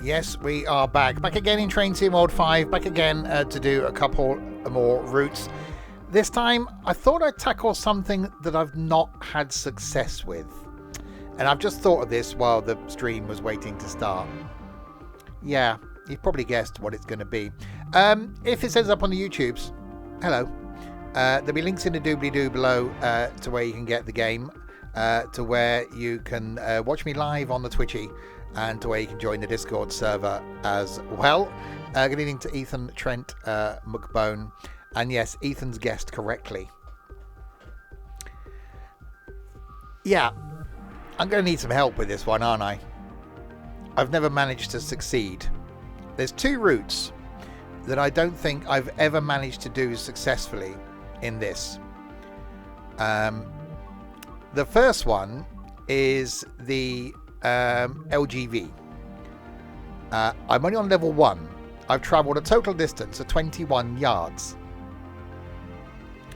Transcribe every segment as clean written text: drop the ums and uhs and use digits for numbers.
Yes, we are back. Back again in Train Sim Mode 5. Back again to do a couple more routes. This time, I thought I'd tackle something that I've not had success with. And I've just thought of this while the stream was waiting to start. Yeah, you've probably guessed what it's going to be. If it says up on the YouTubes, hello. There'll be links in the doobly-doo below to where you can get the game, to where you can watch me live on the Twitchy, and to where you can join the Discord server as well. Good evening to Ethan, Trent, McBone, and yes, Ethan's guessed correctly. Yeah, I'm going to need some help with this one, aren't I? I've never managed to succeed. There's two routes that I don't think I've ever managed to do successfully in this. The first one is the LGV. I'm only on level 1. I've travelled a total distance of 21 yards.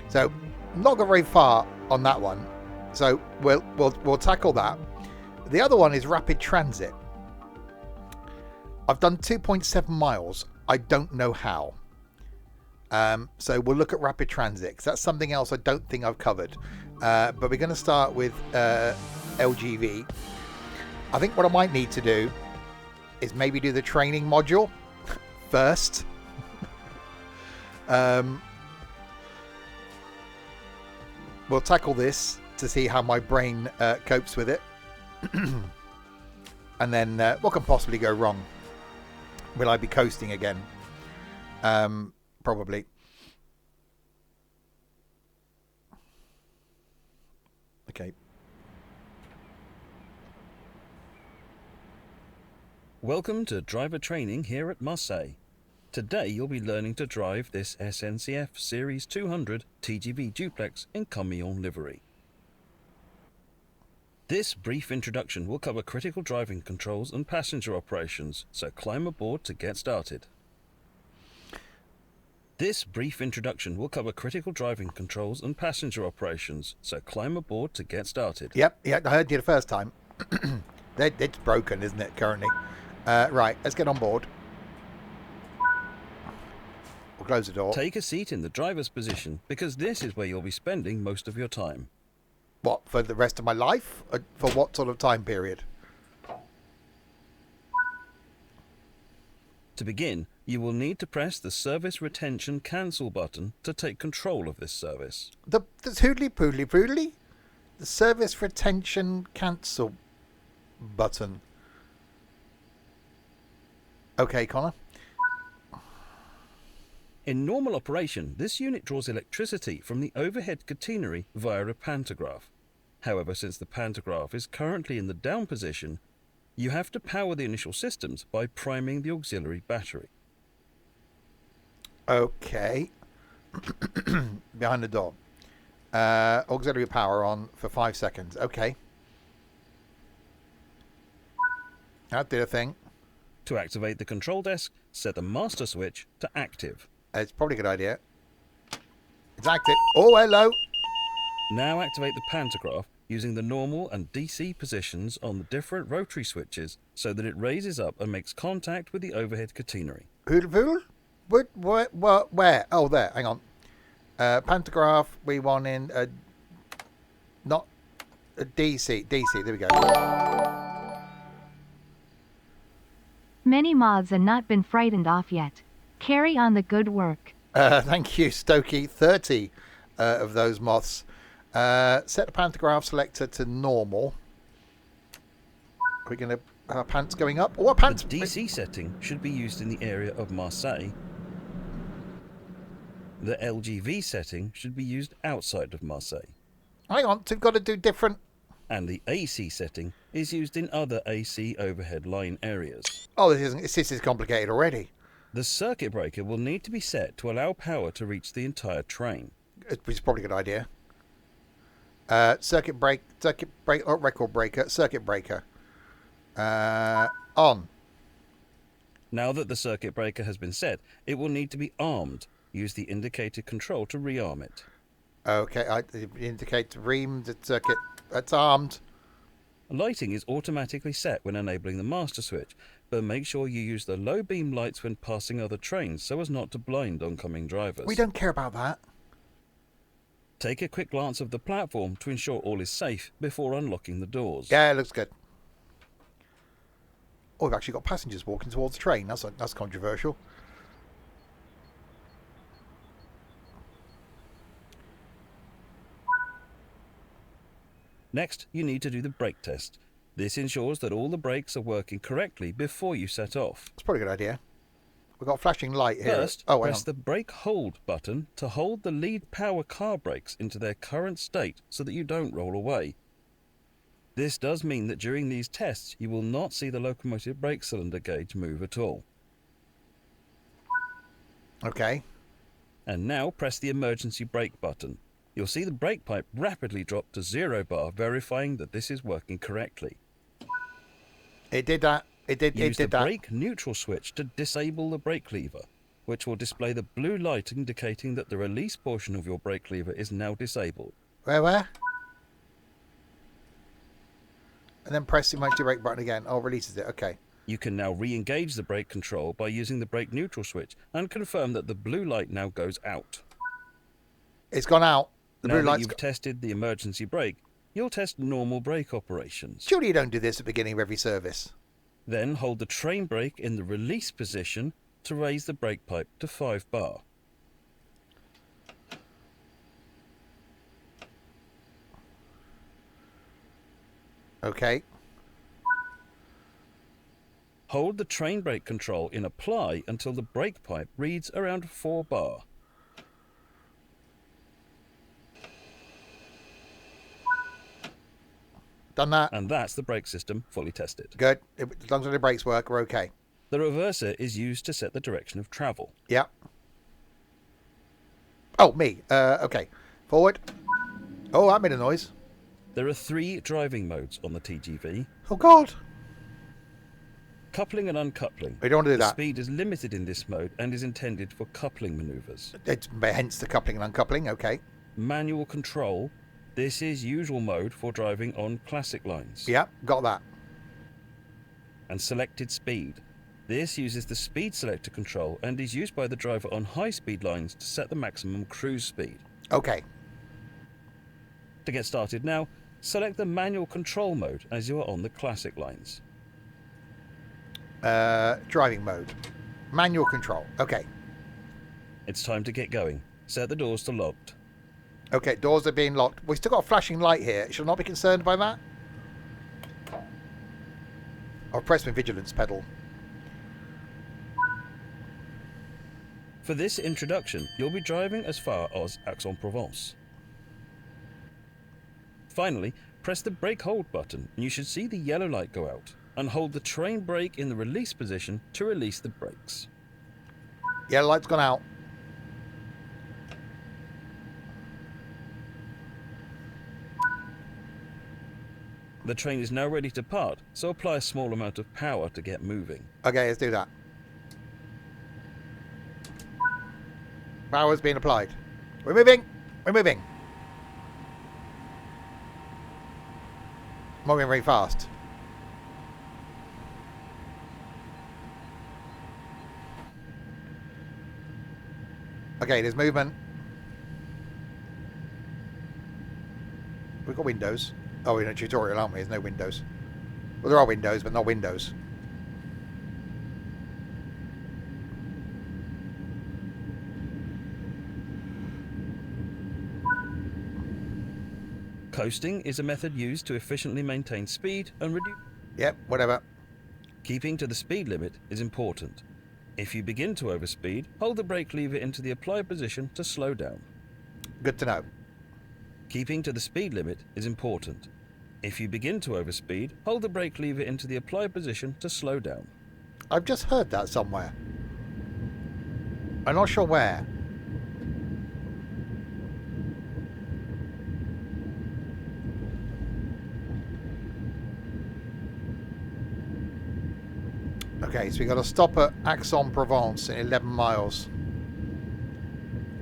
So not got very far on that one. So we'll tackle that. The other one is rapid transit. I've done 2.7 miles. I don't know how. So we'll look at rapid transit, because that's something else I don't think I've covered. But we're going to start with LGV. I think what I might need to do is maybe do the training module first. We'll tackle this to see how my brain copes with it. And then what can possibly go wrong? Will I be coasting again? Probably. Okay. Welcome to driver training here at Marseille. Today you'll be learning to drive this SNCF Series 200 TGV duplex in camion livery. This brief introduction will cover critical driving controls and passenger operations, so climb aboard to get started. This brief introduction will cover critical driving controls and passenger operations, so climb aboard to get started. Yep, I heard you the first time. It's broken, isn't it, currently? Right, let's get on board. We'll close the door. Take a seat in the driver's position, because this is where you'll be spending most of your time. What, for the rest of my life? For what sort of time period? To begin, you will need to press the Service Retention Cancel button to take control of this service. The hoodly-poodly-poodly? The Service Retention Cancel button. Okay, Connor. In normal operation, this unit draws electricity from the overhead catenary via a pantograph. However, since the pantograph is currently in the down position, you have to power the initial systems by priming the auxiliary battery. Okay. Behind the door. Auxiliary power on for 5 seconds. Okay. That did a thing. To activate the control desk, set the master switch to active. It's probably a good idea. It's active. Oh, hello. Now activate the pantograph using the normal and DC positions on the different rotary switches so that it raises up and makes contact with the overhead catenary. Who? Where? Oh, there. Hang on. Pantograph. We want in not a DC. DC. There we go. Many moths have not been frightened off yet. Carry on the good work. Thank you, Stokey. 30 of those moths. Set the pantograph selector to normal. Are we going to pants going up? What pants? The DC setting should be used in the area of Marseille. The LGV setting should be used outside of Marseille. Hang on, we've got to do different. And the AC setting is used in other AC overhead line areas. Oh, this is complicated already. The circuit breaker will need to be set to allow power to reach the entire train. Which is probably a good idea. Circuit breaker. On. Now that the circuit breaker has been set, it will need to be armed. Use the indicator control to rearm it. Okay, I indicate to ream the circuit. That's armed. Lighting is automatically set when enabling the master switch, but make sure you use the low beam lights when passing other trains so as not to blind oncoming drivers. We don't care about that. Take a quick glance of the platform to ensure all is safe before unlocking the doors. Yeah, it looks good. Oh, we've actually got passengers walking towards the train. That's controversial. Next, you need to do the brake test. This ensures that all the brakes are working correctly before you set off. It's probably a good idea. We've got a flashing light here. First, press the brake hold button to hold the lead power car brakes into their current state so that you don't roll away. This does mean that during these tests you will not see the locomotive brake cylinder gauge move at all. Okay. And now press the emergency brake button. You'll see the brake pipe rapidly drop to 0 bar, verifying that this is working correctly. It did that. Use the brake neutral switch to disable the brake lever, which will display the blue light indicating that the release portion of your brake lever is now disabled. Where? And then press the emergency brake button again. Oh, releases it. Okay. You can now re-engage the brake control by using the brake neutral switch and confirm that the blue light now goes out. It's gone out. The Now blue that light's you've tested the emergency brake, you'll test normal brake operations. Surely you don't do this at the beginning of every service. Then hold the train brake in the release position to raise the brake pipe to 5 bar. Okay. Hold the train brake control in apply until the brake pipe reads around 4 bar. Done that. And that's the brake system fully tested. Good. As long as the brakes work, we're okay. The reverser is used to set the direction of travel. Yep. Oh, me. Okay. Forward. Oh, that made a noise. There are 3 driving modes on the TGV. Oh, God. Coupling and uncoupling. We don't want to do The that. speed is limited in this mode and is intended for coupling manoeuvres. It's hence the coupling and uncoupling. Okay. Manual control. This is usual mode for driving on classic lines. Yep. Got that. And selected speed. This uses the speed selector control and is used by the driver on high-speed lines to set the maximum cruise speed. Okay. To get started now, select the manual control mode as you are on the classic lines. Driving mode. Manual control. Okay. It's time to get going. Set the doors to locked. Okay, doors are being locked. We've still got a flashing light here. Shall I not be concerned by that? I'll press my vigilance pedal. For this introduction, you'll be driving as far as Aix-en-Provence. Finally, press the brake hold button and you should see the yellow light go out, and hold the train brake in the release position to release the brakes. Yellow light's gone out. The train is now ready to part, so apply a small amount of power to get moving. Okay, let's do that. Power's being applied. We're moving. We're moving. Moving very fast. Okay, there's movement. We've got windows. Oh, we're in a tutorial, aren't we? There's no windows. Well, there are windows, but not windows. Coasting is a method used to efficiently maintain speed and reduce. Yep, whatever. Keeping to the speed limit is important. If you begin to overspeed, hold the brake lever into the apply position to slow down. Good to know. Keeping to the speed limit is important. If you begin to overspeed, hold the brake lever into the apply position to slow down. I've just heard that somewhere. I'm not sure where. Okay, so we got to stop at Aix-en-Provence in 11 miles.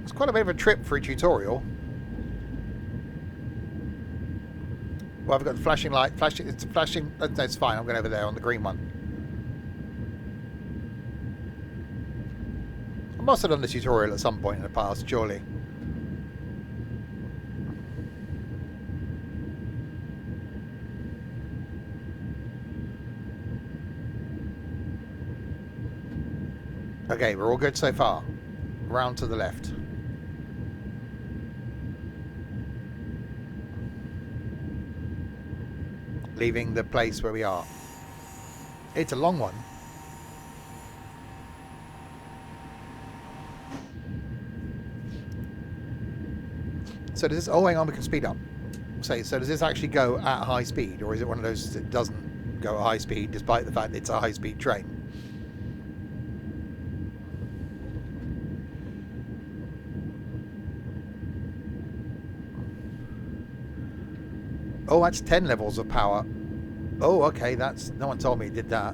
It's quite a bit of a trip for a tutorial. Well, I've got the flashing light. It's flashing. No, it's fine. I'm going over there on the green one. must have done this tutorial at some point in the past, surely. Okay, we're all good so far. Round to the left. Leaving the place where we are. It's a long one. So does this... Oh, hang on, we can speed up. So does this actually go at high speed? Or is it one of those that doesn't go at high speed despite the fact that it's a high-speed train? Oh, that's 10 levels of power. Oh, okay, that's... No one told me it did that.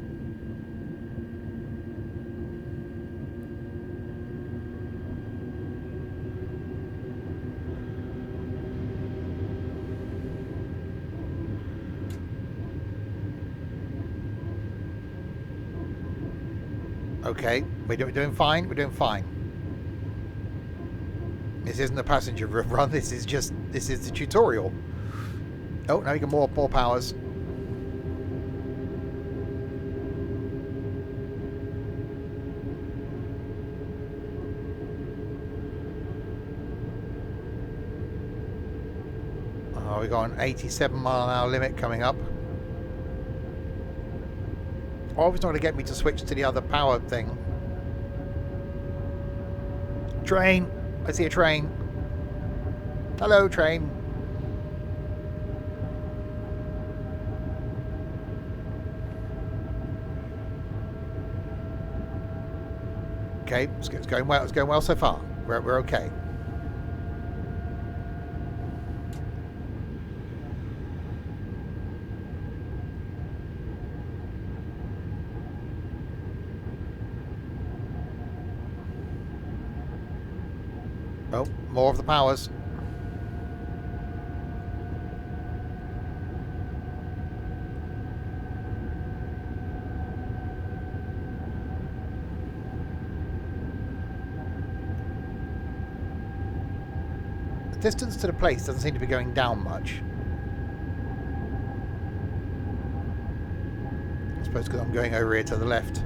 Okay, we're doing fine. We're doing fine. This isn't a passenger run. This is the tutorial. Oh, now we get more powers. Oh, we got an 87-mile-an-hour limit coming up. Oh, it's not going to get me to switch to the other power thing. Train! I see a train. Hello, train. Okay, it's going well. It's going well so far. We're okay. Oh, more of the powers. The distance to the place doesn't seem to be going down much. I suppose because I'm going over here to the left.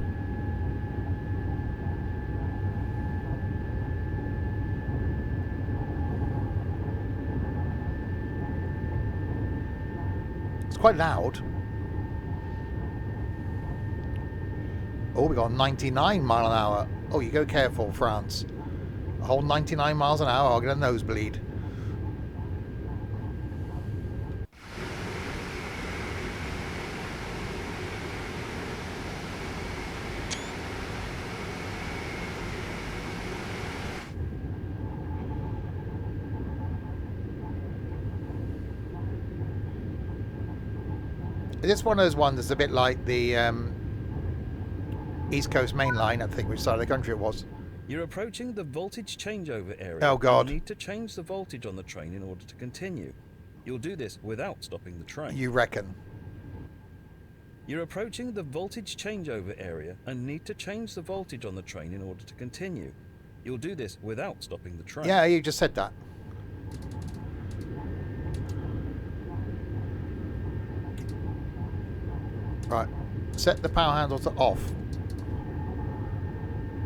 Quite loud. Oh, we got 99 mile an hour. Oh, you go careful, France. A whole 99 miles an hour, I'll get a nosebleed. Is this one of those ones that's a bit like the East Coast Main Line, I think, which side of the country it was? You're approaching the voltage changeover area. Oh, God. You need to change the voltage on the train in order to continue. You'll do this without stopping the train. You reckon? You're approaching the voltage changeover area and need to change the voltage on the train in order to continue. You'll do this without stopping the train. Yeah, you just said that. Right, set the power handle to off.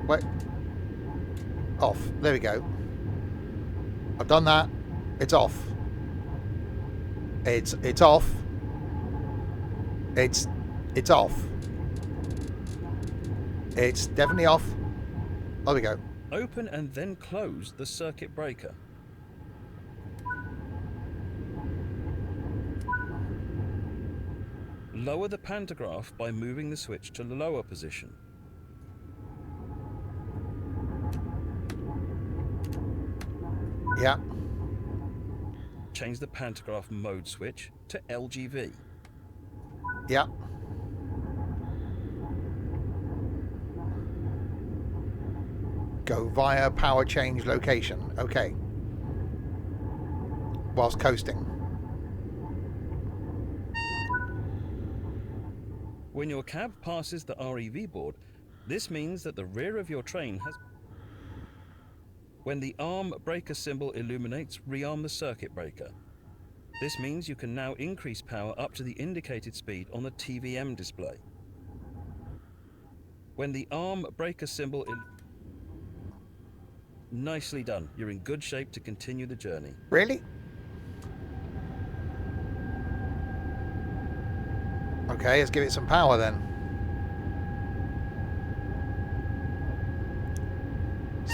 Wait. Off. There we go. I've done that. It's off. It's off. It's off. It's definitely off. There we go. Open and then close the circuit breaker. Lower the pantograph by moving the switch to the lower position. Yeah. Change the pantograph mode switch to LGV. Yeah. Go via power change location. Okay. Whilst coasting. When your cab passes the REV board, this means that the rear of your train has... When the arm breaker symbol illuminates, rearm the circuit breaker. This means you can now increase power up to the indicated speed on the TVM display. When the arm breaker symbol Nicely done. You're in good shape to continue the journey. Really? Okay, let's give it some power then.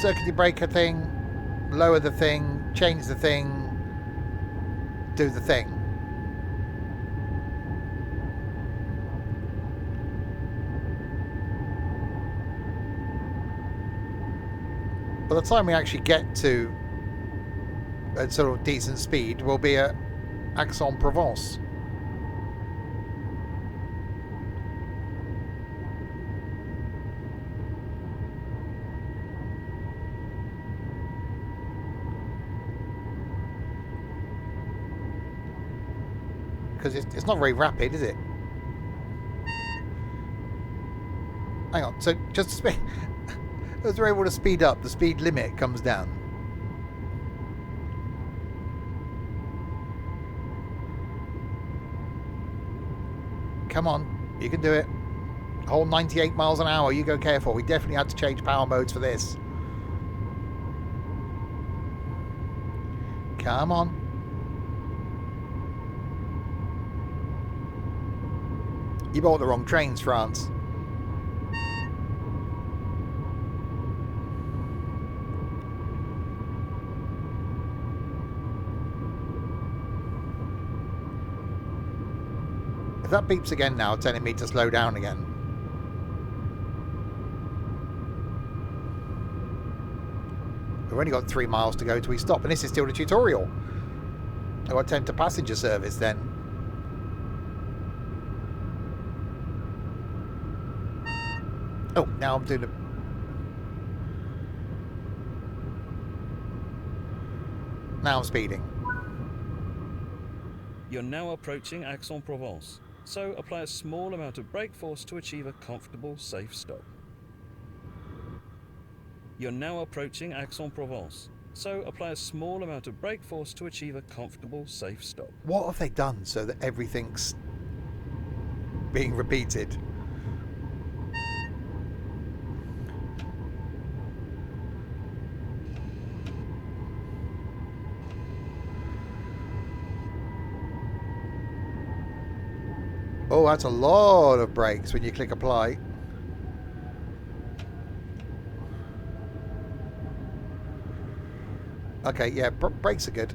Circuit breaker thing, lower the thing, change the thing, do the thing. By the time we actually get to a sort of decent speed, we'll be at Aix-en-Provence. Because it's not very rapid, is it? Hang on, so just to speed, as we're able to speed up, the speed limit comes down. Come on, you can do it. A whole 98 miles an hour, you go careful. We definitely had to change power modes for this. Come on. You bought the wrong trains, France. If that beeps again now, telling me to slow down again. We've only got 3 miles to go till we stop, and this is still the tutorial. I've got to enter passenger service then. Oh, now I'm doing a... Now I'm speeding. You're now approaching Aix-en-Provence, so apply a small amount of brake force to achieve a comfortable, safe stop. You're now approaching Aix-en-Provence, so apply a small amount of brake force to achieve a comfortable, safe stop. What have they done so that everything's being repeated? Oh, that's a lot of brakes when you click apply. Okay, yeah, brakes are good.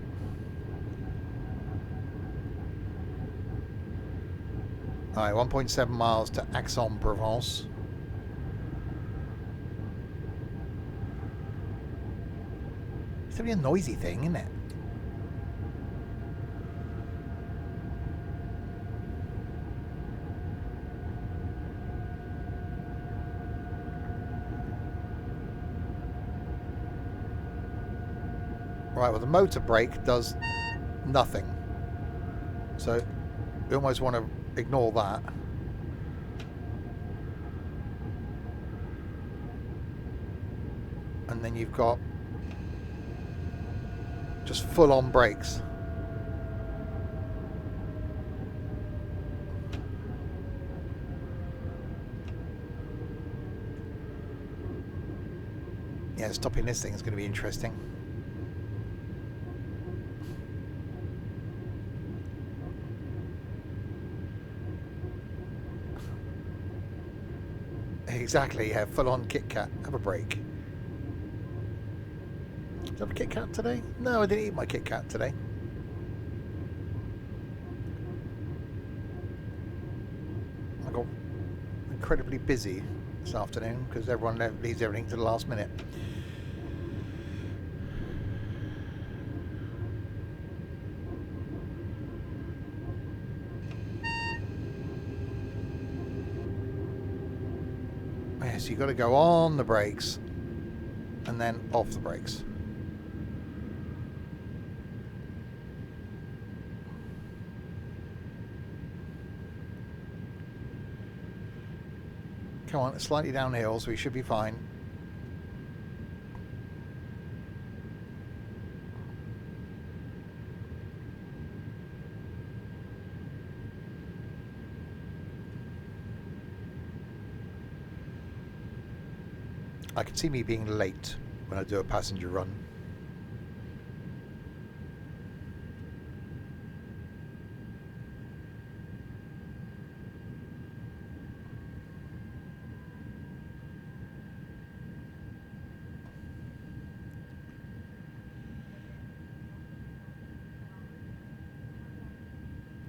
Alright, 1.7 miles to Aix-en-Provence. It's gonna be a noisy thing, isn't it? Right, well the motor brake does nothing. So we almost want to ignore that. And then you've got just full-on brakes. Yeah, stopping this thing is going to be interesting. Exactly, yeah, full-on Kit Kat. Have a break. Did I have a Kit Kat today? No, I didn't eat my Kit Kat today. I got incredibly busy this afternoon because everyone leaves everything to the last minute. So you've got to go on the brakes and then off the brakes. Come on, it's slightly downhill, so we should be fine. I can see me being late when I do a passenger run.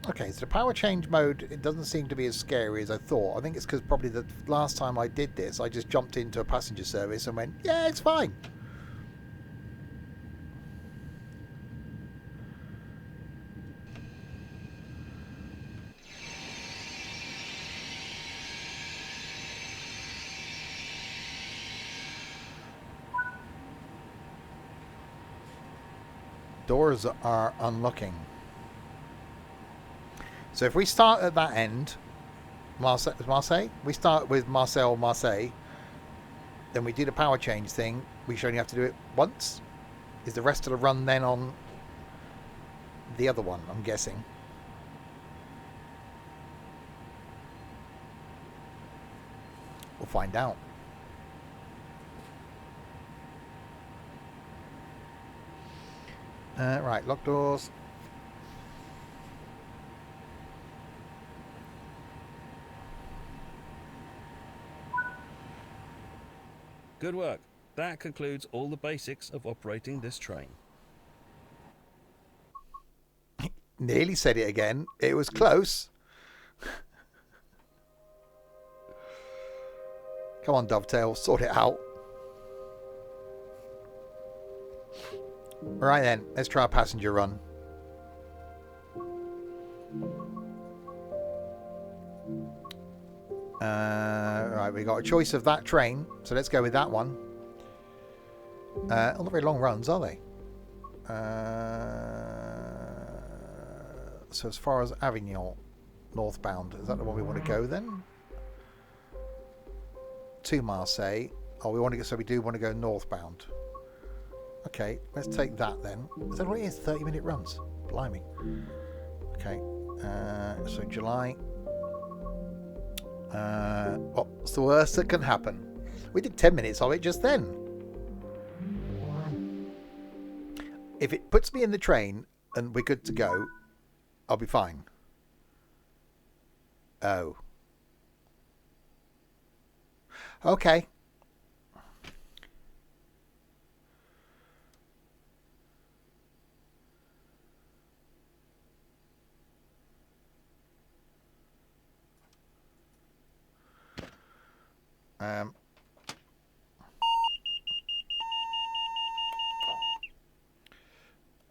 Okay, so the power change mode, it doesn't seem to be as scary as I thought. I think it's because probably the last time I did this, I just jumped into a passenger service and went, yeah, it's fine. Doors are unlocking. So if we start at that end, Marseille, we start with Marseille, then we do the power change thing. We should only have to do it once. Is the rest of the run then on the other one, I'm guessing? We'll find out. Right, lock doors. Good work. That concludes all the basics of operating this train. Nearly said it again. It was close. Come on, Dovetail, sort it out. Right then, let's try a passenger run. Right, we got a choice of that train, so let's go with that one. Not very long runs, are they? So as far as Avignon, northbound, is that the one we want to go then? To Marseille. Oh, we want to go, so we do want to go northbound. Okay, let's take that then. Is that what it is? 30-minute runs. Blimey. Okay. So July. What's the worst that can happen? We did 10 minutes of it just then. If it puts me in the train and we're good to go, I'll be fine. Oh. Okay.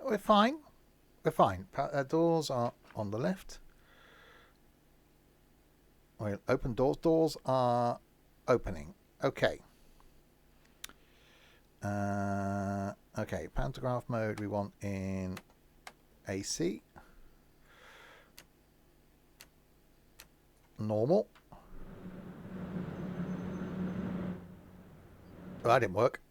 We're fine. We're fine. Doors are on the left. We'll open doors. Doors are opening. Okay. Okay. Pantograph mode we want in AC. Normal. Oh, that didn't work.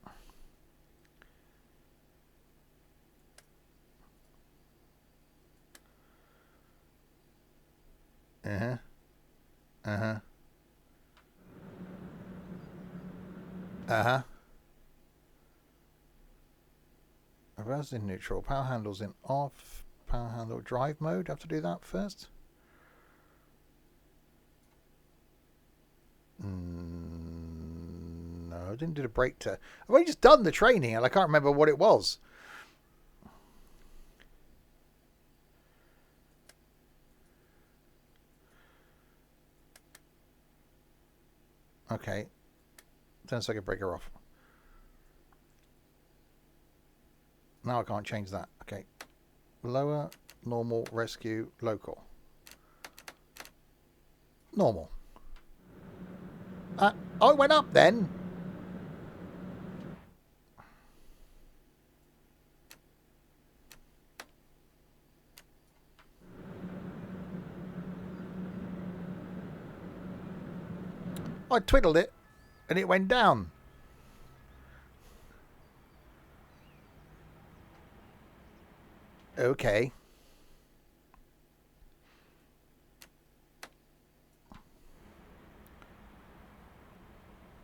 Uh-huh. Uh-huh. Uh-huh. Reverse in neutral. Power handles in off. Power handle drive mode. Have to do that first. No, I didn't do the brake to. I've only just done the training and I can't remember what it was. Okay. Turn circuit breaker off. Now I can't change that. Okay. Lower, normal, rescue, local. Normal. Oh, it went up then. I twiddled it and it went down. Okay.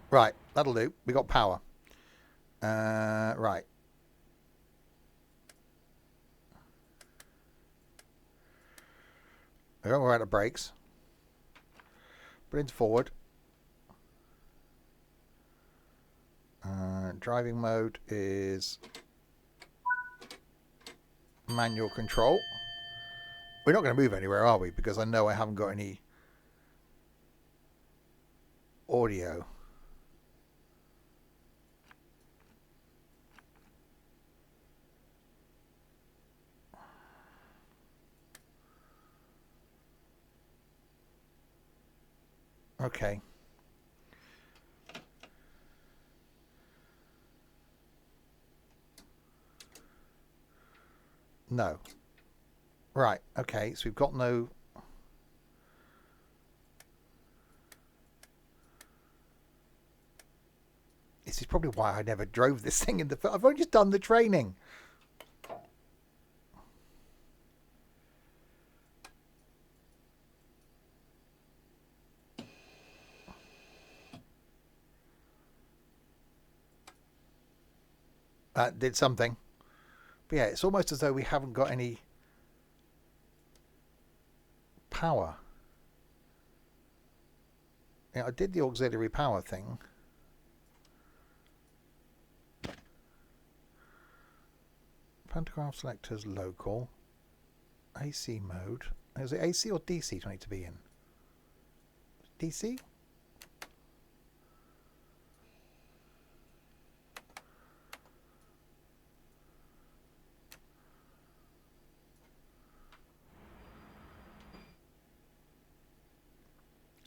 Right. That'll do. We got power. Right. We're out of brakes. Put into forward. Driving mode is manual control. We're not going to move anywhere, are we? Because I know I haven't got any audio. Okay. No. Right, okay, so we've got no... This is probably why I never drove this thing in the... I've only just done the training. That did something. But yeah, it's almost as though we haven't got any power. Yeah, I did the auxiliary power thing. Pantograph selectors local. AC mode. Is it AC or DC do I need to be in? DC?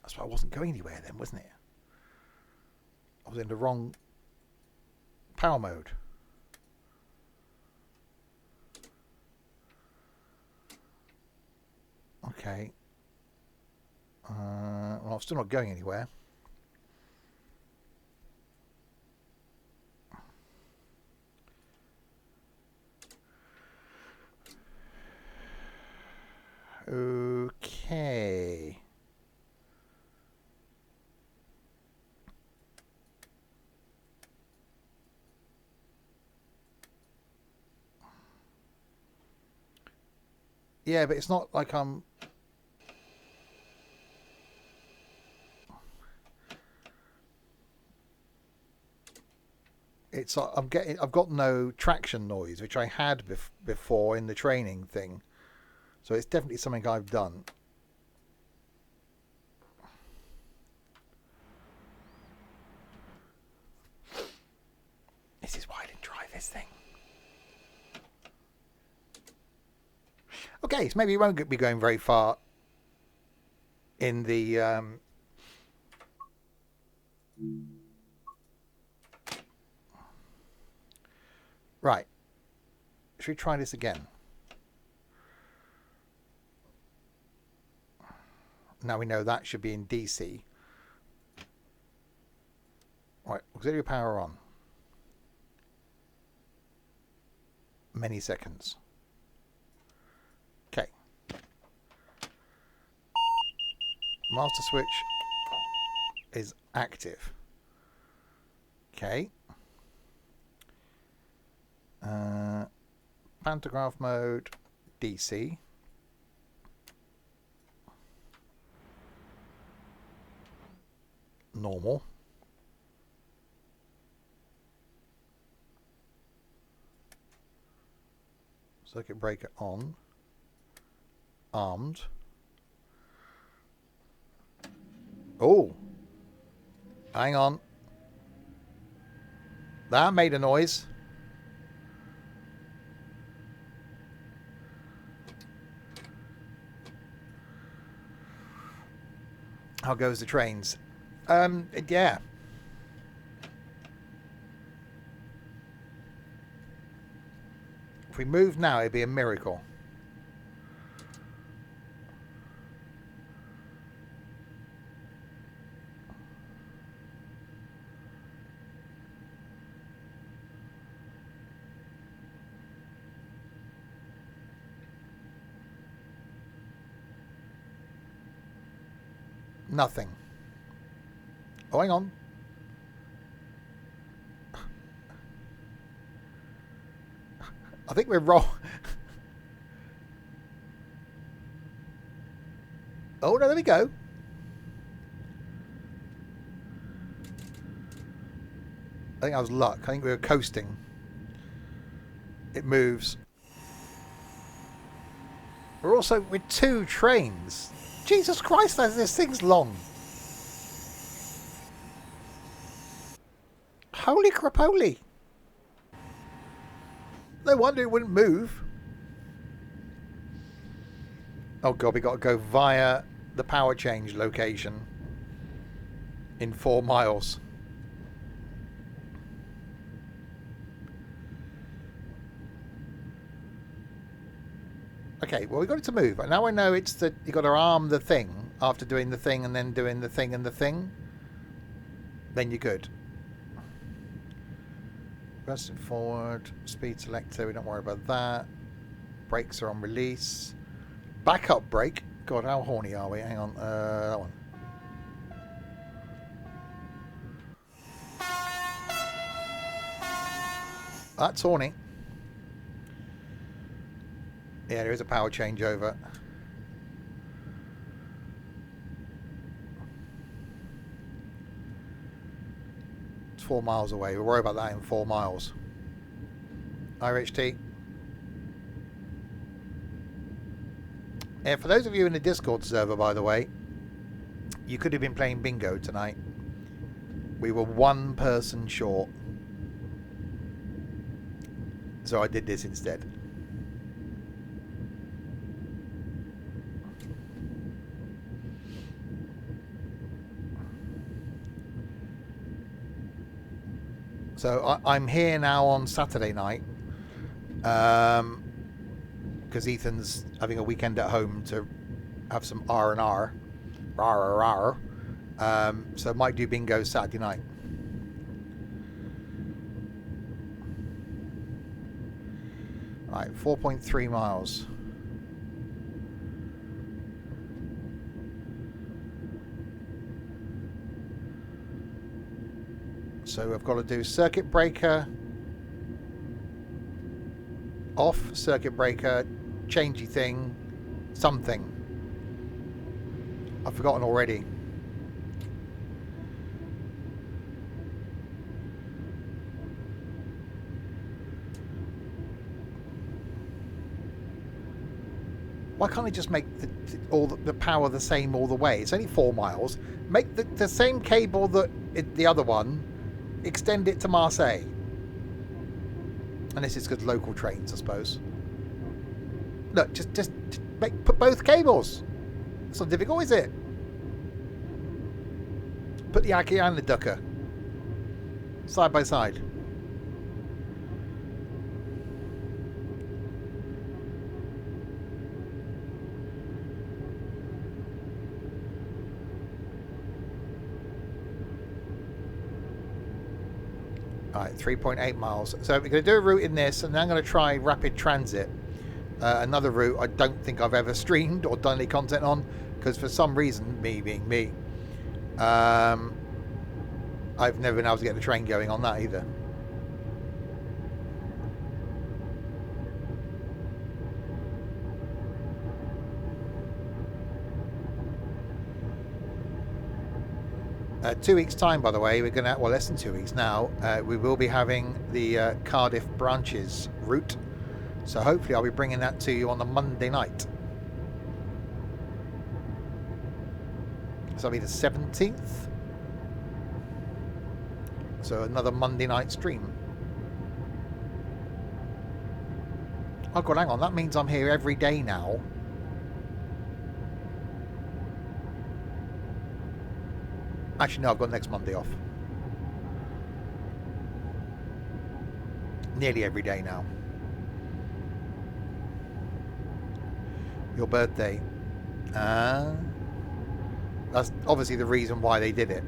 That's why I wasn't going anywhere then, wasn't it? I was in the wrong power mode. Okay. Well, I'm still not going anywhere. Okay. Yeah, but it's not like I'm... It's I've got no traction noise, which I had before in the training thing. So it's definitely something I've done. This is why I didn't drive this thing. Okay, so maybe you won't be going very far in the... Right. Should we try this again? Now we know that should be in DC. Right, auxiliary power on. Many seconds. Okay. Master switch is active. Okay. Pantograph mode, DC. Normal. Circuit breaker on. Armed. Oh. Hang on. That made a noise. How goes the trains? Yeah. If we move now, it'd be a miracle. Nothing. Oh, hang on. I think we're wrong. Oh, no, there we go. I think that was luck. I think we were coasting. It moves. We're also with 2 trains. Jesus Christ, this thing's long. Holy crapoli. No wonder it wouldn't move. Oh god, we got to go via the power change location in 4 miles. Okay, well, we got it to move. Now I know it's that you got to arm the thing after doing the thing and then doing the thing and the thing. Then you're good. Reverse and forward. Speed selector. We don't worry about that. Brakes are on release. Backup brake. God, how horny are we? Hang on. That one. That's horny. Yeah, there is a power changeover. It's 4 miles away. We'll worry about that in 4 miles. IRHT. Yeah, for those of you in the Discord server, by the way, you could have been playing bingo tonight. We were 1 person short. So I did this instead. So I'm here now on Saturday night because Ethan's having a weekend at home to have some R&R. So might do bingo Saturday night. Right, 4.3 miles. So I've got to do circuit breaker, off, circuit breaker, changey thing, something. I've forgotten already. Why can't they just make the power the same all the way? It's only 4 miles. Make the same cable that the other one. Extend it to Marseille. And this is good local trains, I suppose. Look, just put both cables. It's not difficult, is it? Put the Aki and the Ducker side by side. Alright, 3.8 miles. So we're going to do a route in this, and then I'm going to try rapid transit. Another route I don't think I've ever streamed or done any content on, because for some reason, me being me, I've never been able to get the train going on that either. 2 weeks time, by the way, we're gonna, well, less than 2 weeks now, we will be having the Cardiff branches route, so hopefully I'll be bringing that to you on the Monday night. So that'll be the 17th, so another Monday night stream. Oh god, hang on, that means I'm here every day now. Actually, no, I've got next Monday off. Nearly every day now. Your birthday. That's obviously the reason why they did it.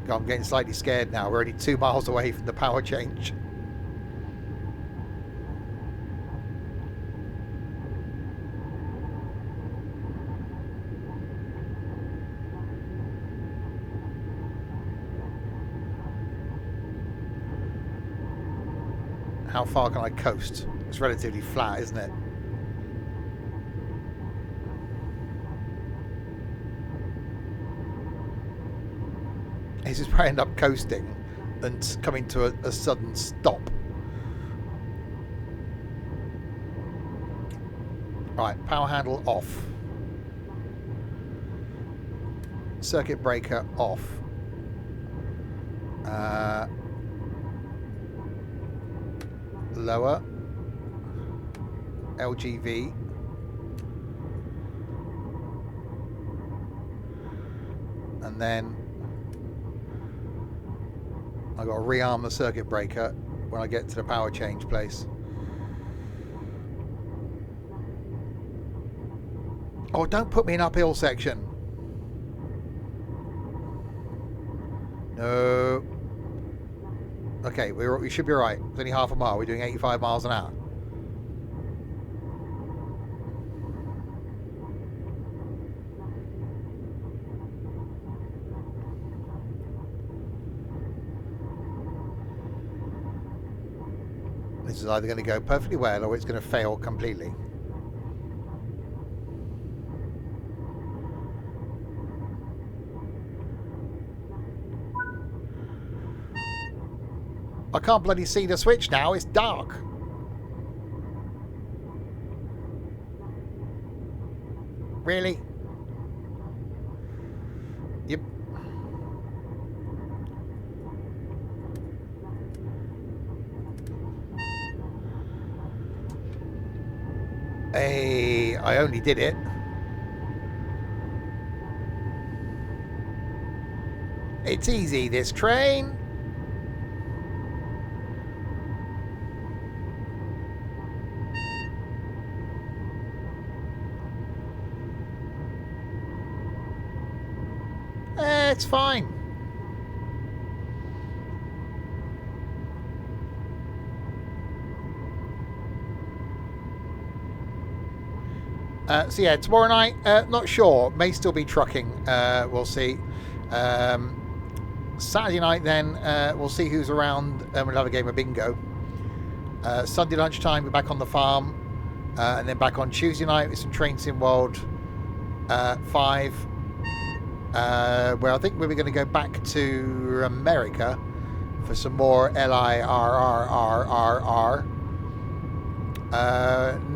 God, I'm getting slightly scared now. We're only 2 miles away from the power change. How far can I coast? It's relatively flat, isn't it? This is where I end up coasting and coming to a sudden stop. Right, power handle off. Circuit breaker off. Lower. LGV. And then I've got to rearm the circuit breaker when I get to the power change place. Oh, don't put me in uphill section. No. Okay, we should be right. It's only half a mile. We're doing 85 miles an hour. This is either going to go perfectly well or it's going to fail completely. I can't bloody see the switch now, it's dark. Really? Yep. Hey, I only did it. It's easy, this train. It's fine. So yeah, tomorrow night, not sure. May still be trucking. We'll see. Saturday night then, we'll see who's around and we'll have a game of bingo. Sunday lunchtime, we're back on the farm. And then back on Tuesday night with some Train Sim World 5. Where I think we're going to go back to America for some more LIRRRRR.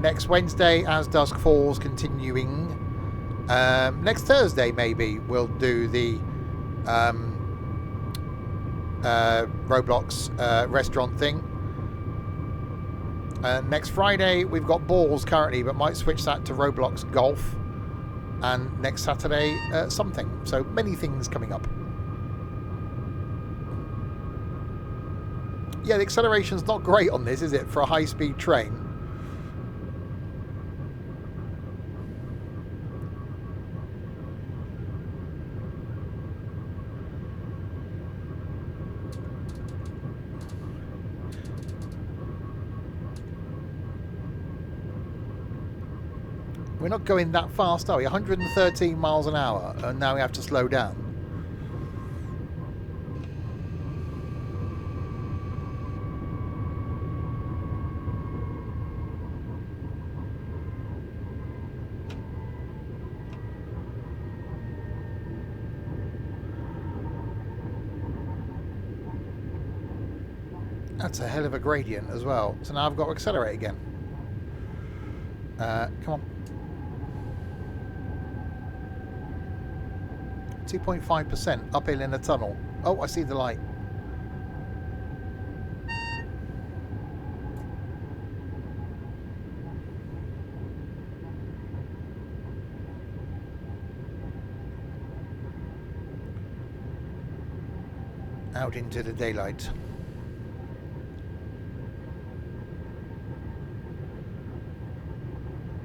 Next Wednesday, As Dusk Falls, continuing. Next Thursday, maybe, we'll do the Roblox restaurant thing. Next Friday, we've got balls currently, but might switch that to Roblox Golf. And next Saturday, something. So many things coming up. Yeah, the acceleration's not great on this, is it, for a high-speed train? We're not going that fast, are we? 113 miles an hour, and now we have to slow down. That's a hell of a gradient as well. So now I've got to accelerate again. Come on. 2.5% uphill in a tunnel. Oh, I see the light. Out into the daylight.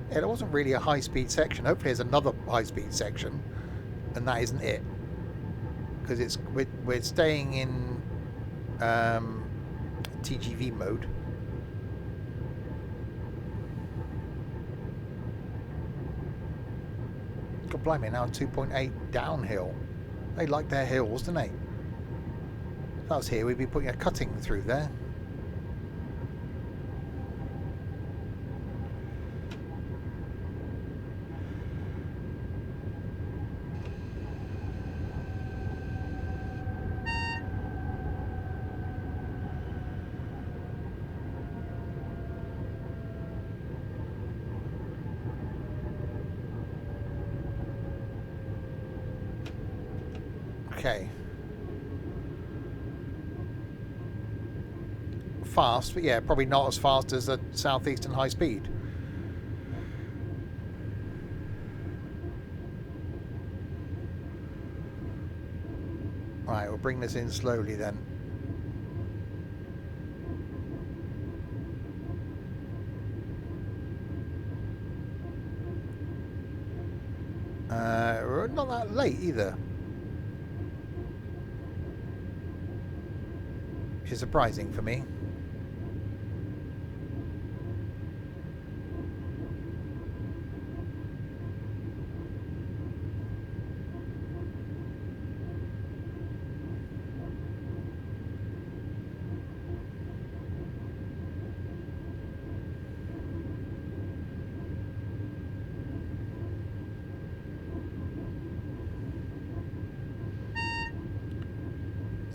Yeah, it wasn't really a high-speed section. Hopefully there's another high-speed section. And that isn't it, because we're staying in TGV mode. God blimey, now 2.8 downhill. They like their hills, don't they? If I was here, we'd be putting a cutting through there. Okay. Fast, but yeah, probably not as fast as a southeastern high speed. Right, we'll bring this in slowly then. We're not that late either. Which is surprising for me.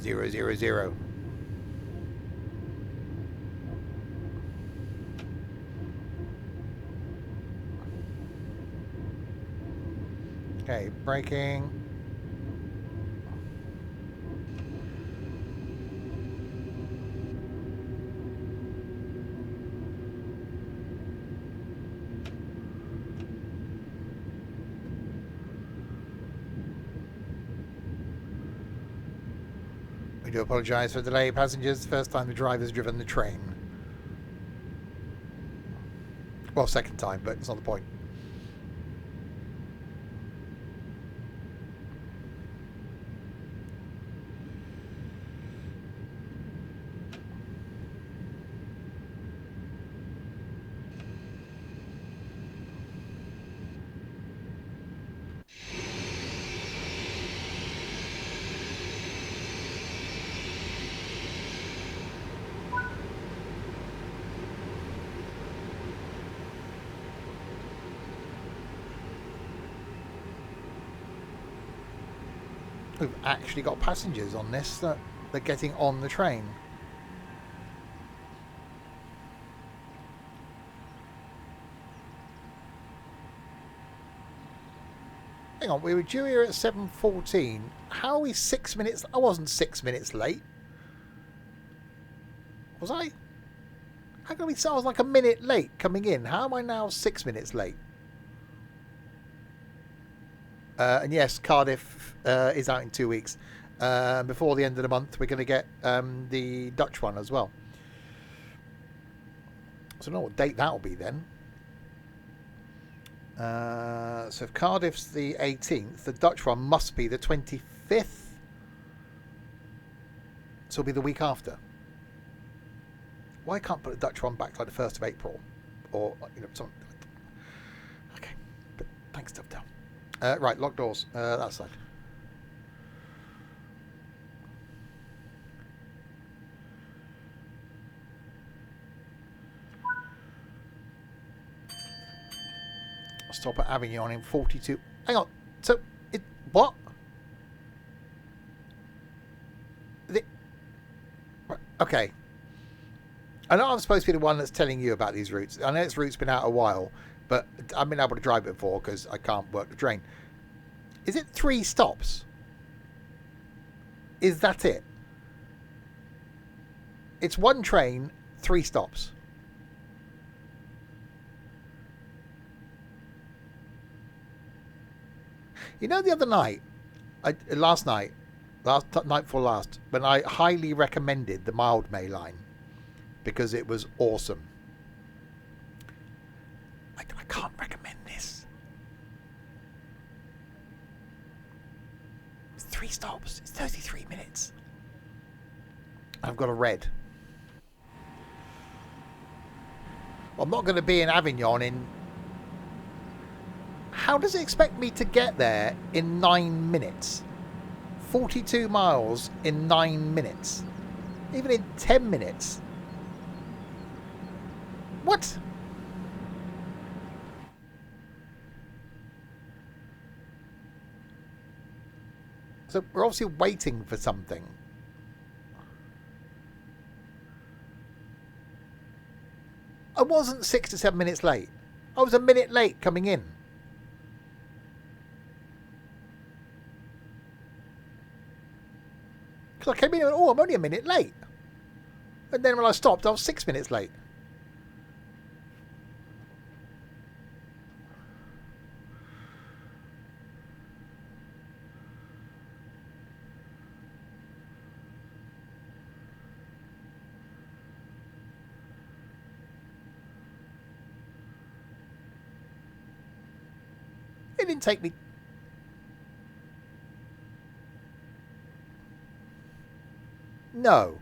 Zero, zero, zero. Okay, braking. We do apologise for the delay, passengers. First time the driver's driven the train. Well, second time, but it's not the point. We've actually got passengers on this that they're getting on the train. Hang on, we were due here at 7:14. How are we 6 minutes? I wasn't 6 minutes late. Was I? How can we say I was like a minute late coming in? How am I now 6 minutes late? And yes, Cardiff is out in 2 weeks. Before the end of the month, we're going to get the Dutch one as well. So I don't know what date that will be then. So if Cardiff's the 18th, the Dutch one must be the 25th. So it'll be the week after. Why can't put a Dutch one back like the 1st of April? Or, you know, something. Okay, but thanks, Dovetail. Right, lock doors. That side. Stop at Avignon in 42. Hang on. So, it what? Okay. I know I'm supposed to be the one that's telling you about these routes. I know this route's been out a while, but I've been able to drive it before because I can't work the train. Is it 3 stops? Is that it? It's one train, 3 stops. You know, the other night, last night before last, when I highly recommended the Mildmay line because it was awesome. I can't recommend this. It's 3 stops. It's 33 minutes. I've got a red. Well, I'm not going to be in Avignon in... How does it expect me to get there in 9 minutes? 42 miles in 9 minutes. Even in 10 minutes. What? So we're obviously waiting for something. I wasn't 6 to 7 minutes late. I was a minute late coming in. Because I came in and went, oh, I'm only a minute late. And then when I stopped, I was 6 minutes late. It didn't take me... No.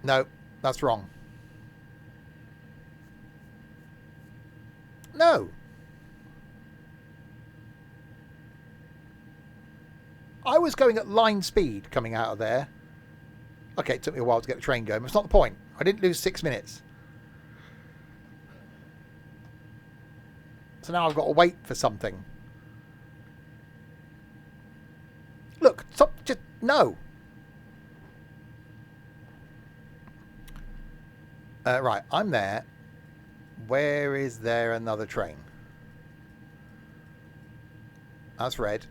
No, that's wrong. No. I was going at line speed coming out of there. Okay, it took me a while to get the train going. That's not the point. I didn't lose 6 minutes. So now I've got to wait for something. Look, stop, just, no. Right, I'm there. Where is there another train? That's red.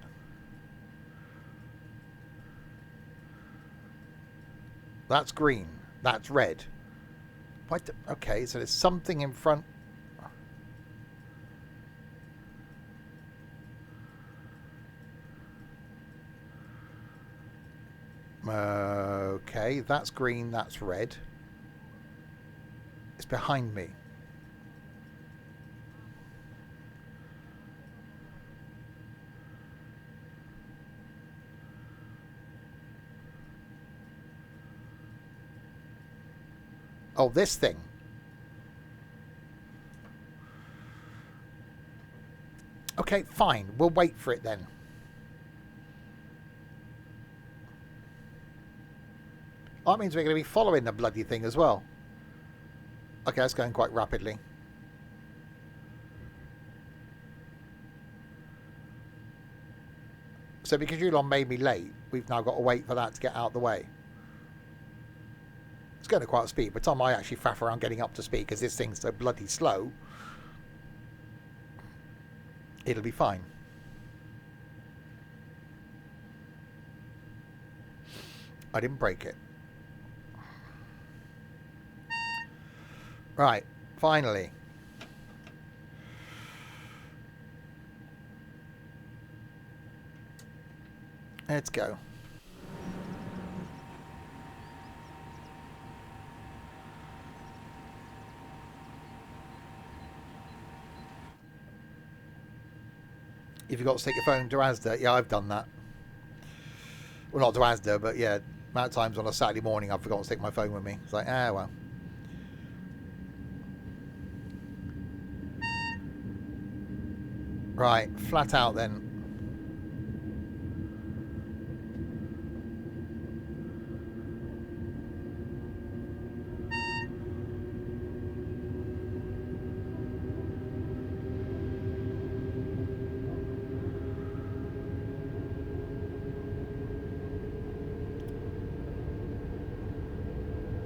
That's green. That's red. Okay, so there's something in front. Okay, that's green, that's red. It's behind me. Oh, this thing. Okay, fine. We'll wait for it then. That means we're going to be following the bloody thing as well. Okay, that's going quite rapidly. So because Yulon made me late, we've now got to wait for that to get out of the way. It's going at quite a speed. By the time I actually faff around getting up to speed, because this thing's so bloody slow, it'll be fine. I didn't break it. Right, finally. Let's go. If you've got to take your phone to Asda, yeah, I've done that. Well, not to Asda, but yeah, amount of times on a Saturday morning I've forgotten to take my phone with me. It's like, ah, well. Right, flat out then.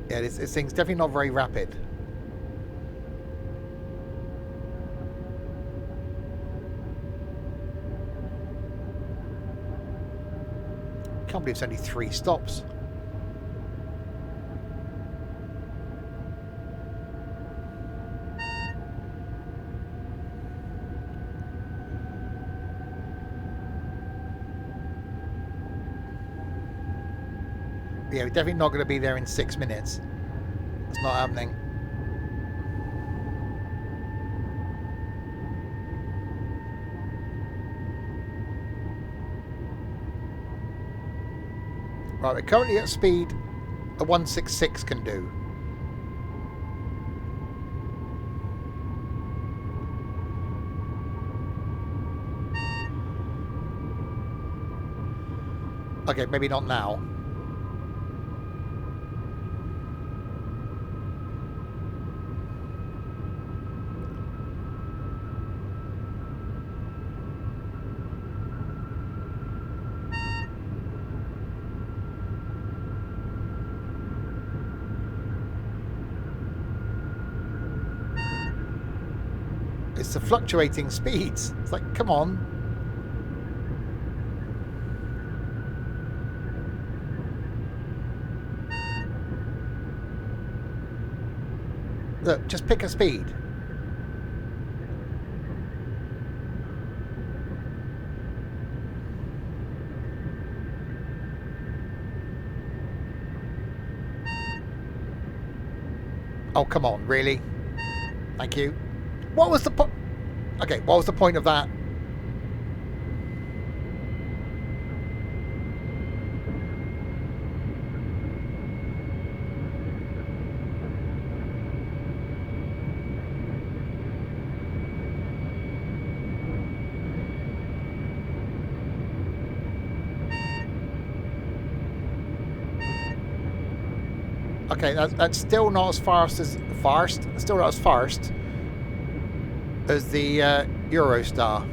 Yeah, this thing's definitely not very rapid. Can't believe it's only 3 stops. Yeah, we're definitely not going to be there in 6 minutes. It's not happening. Right, we're currently at speed a 166 can do. Okay, maybe not now. It's the fluctuating speeds. It's like, come on. Look, just pick a speed. Oh, come on, really? Thank you. What was the point? Okay, what was the point of that? Okay, that's still not as fast as still not as fast as the Eurostar.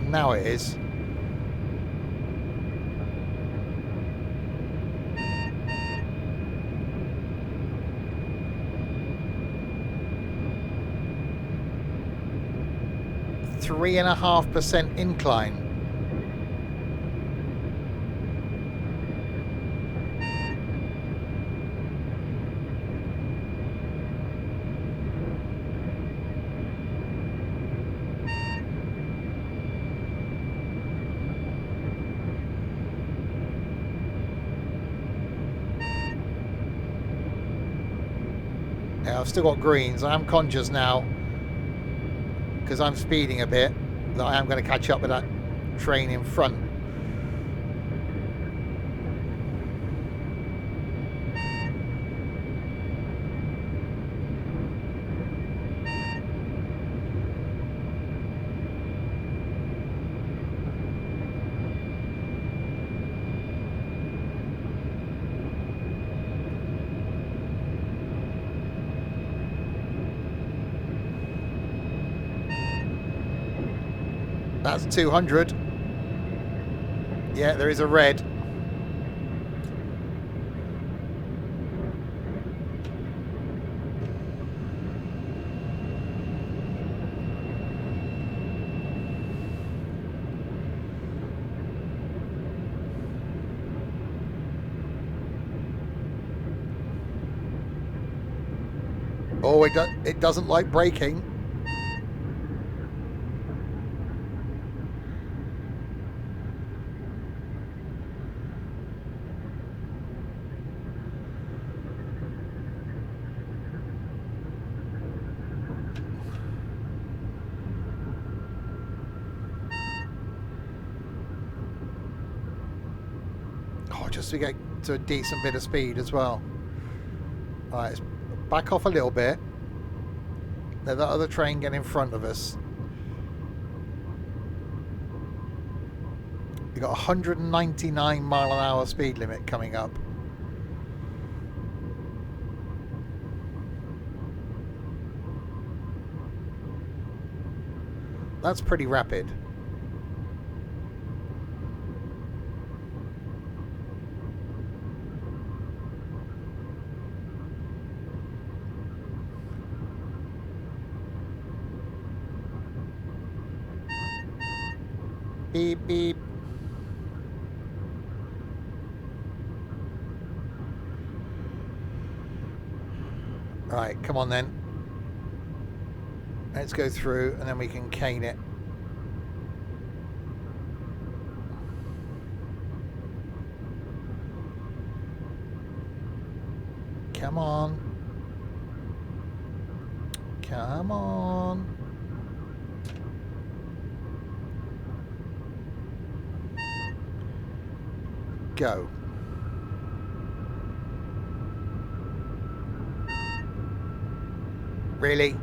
Now it is. Three and a 3.5% incline. Yeah, I've still got greens. I am conscious now, because I'm speeding a bit, that I am going to catch up with that train in front. That's 200. Yeah, there is a red. Oh, it doesn't like braking. Just to get to a decent bit of speed as well. Alright, let's back off a little bit. Let that other train get in front of us. We've got a 199 mile an hour speed limit coming up. That's pretty rapid. Beep, beep. Right, come on then. Let's go through and then we can cane it. Come on. Come on. Go. Really?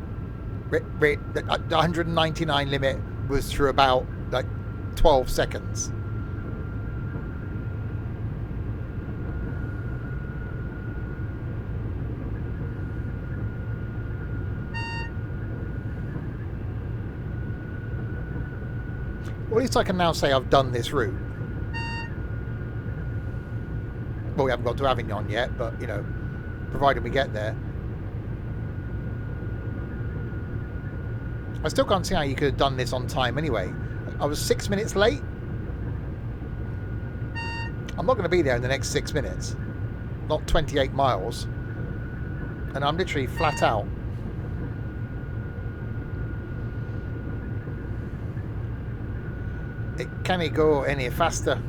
The 199 limit was through about like 12 seconds. at least I can now say I've done this route. Well, we haven't got to Avignon yet, but, you know, provided we get there. I still can't see how you could have done this on time anyway. I was 6 minutes late. I'm not going to be there in the next 6 minutes. Not 28 miles. And I'm literally flat out. Can it go any faster?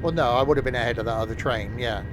Well, no, I would have been ahead of that other train, yeah.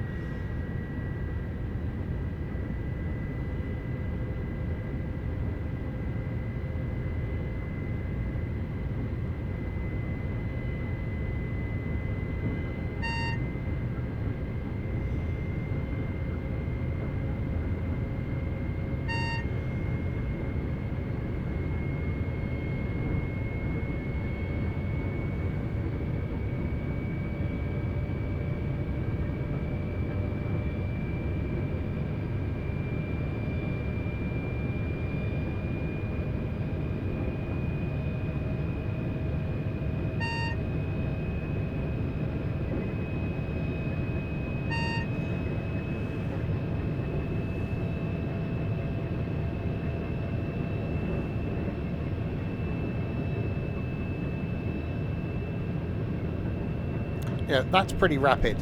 Yeah, that's pretty rapid.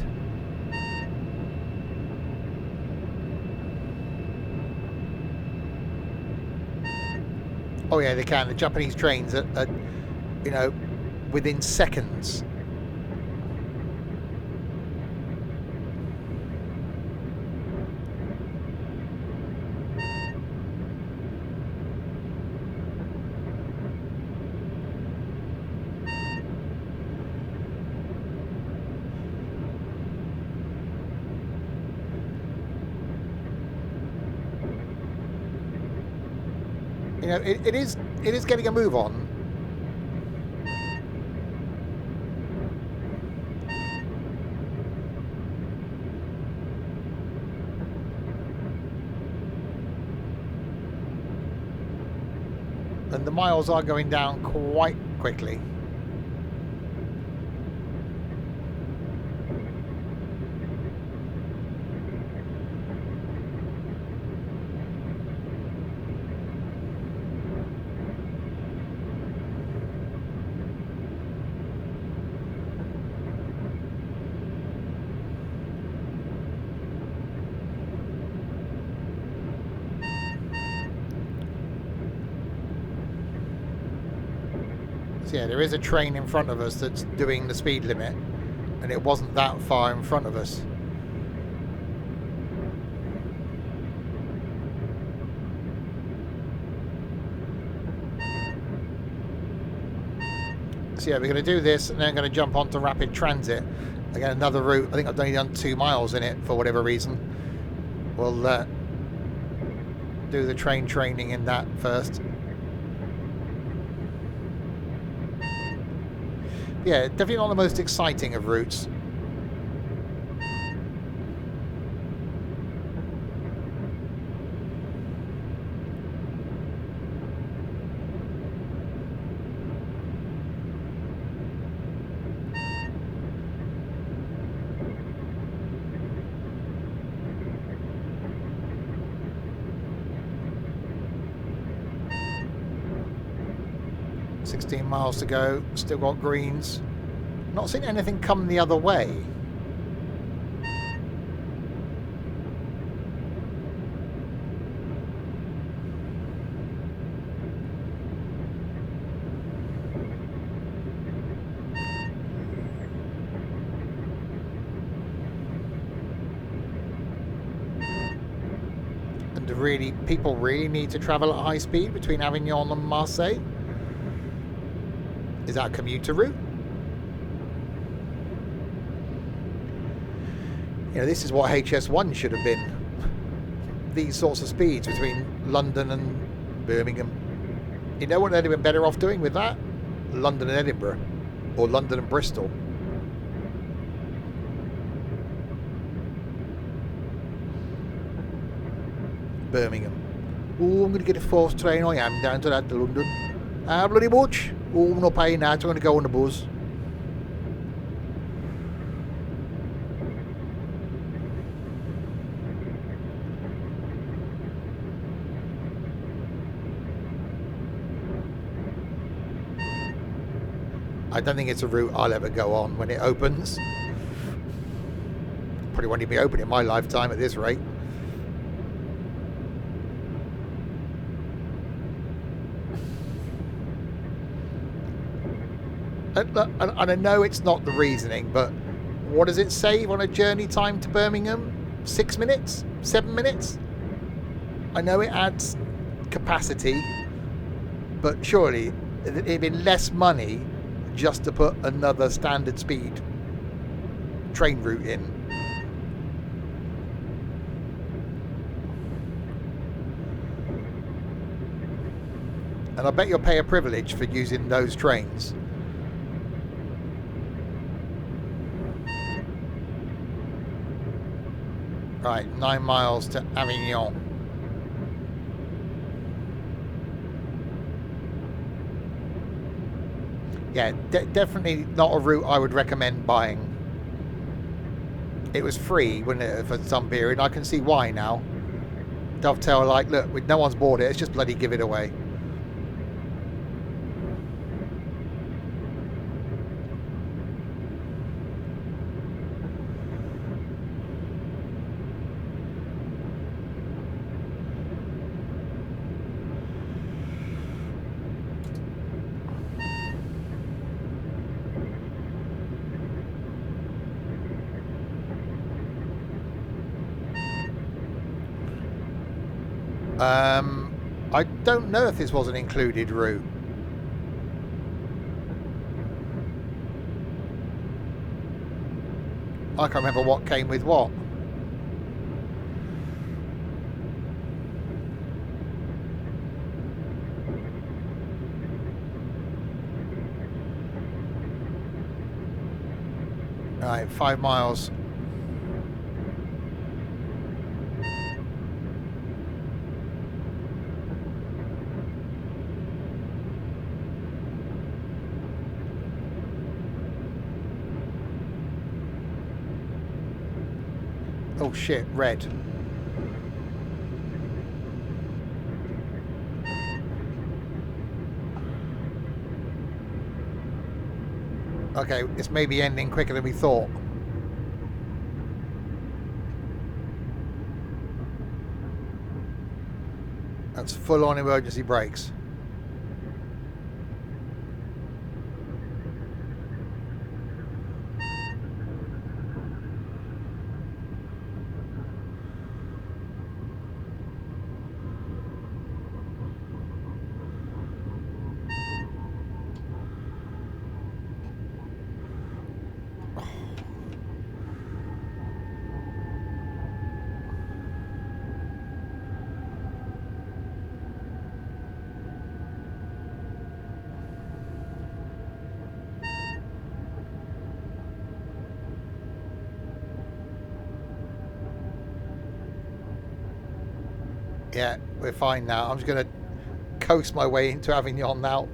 Oh yeah, they can. The Japanese trains are, you know, within seconds. You know, it is getting a move on. And the miles are going down quite quickly. Yeah, there is a train in front of us that's doing the speed limit, and it wasn't that far in front of us. So yeah, we're going to do this and then going to jump onto rapid transit. Again, another route. I think I've only done 2 miles in it for whatever reason. We'll do the train training in that first. Yeah, definitely not the most exciting of routes. Miles to go, still got greens. Not seeing anything come the other way. And really, people really need to travel at high speed between Avignon and Marseille. Is that a commuter route? You know, this is what HS1 should have been. These sorts of speeds between London and Birmingham. You know what they'd have been better off doing with that? London and Edinburgh. Or London and Bristol. Birmingham. Oh, I'm going to get a fast train. I am down to that to London. Bloody much. Oh, I'm not paying that. I'm going to go on the bus. I don't think it's a route I'll ever go on when it opens. Probably won't even be open in my lifetime at this rate. And I know it's not the reasoning, but what does it save on a journey time to Birmingham? 6 minutes? 7 minutes? I know it adds capacity, but surely it'd be less money just to put another standard speed train route in. And I bet you'll pay a privilege for using those trains. Right, 9 miles to Avignon. Yeah, definitely not a route I would recommend buying. It was free when for some period. I can see why now. Dovetail, like, look, no one's bought it. Let's just bloody give it away. I don't know if this was an included route. I can't remember what came with what. Right, 5 miles. Oh shit, red. Okay, it's maybe ending quicker than we thought. That's full on emergency brakes. Yeah, we're fine now. I'm just going to coast my way into Avignon now.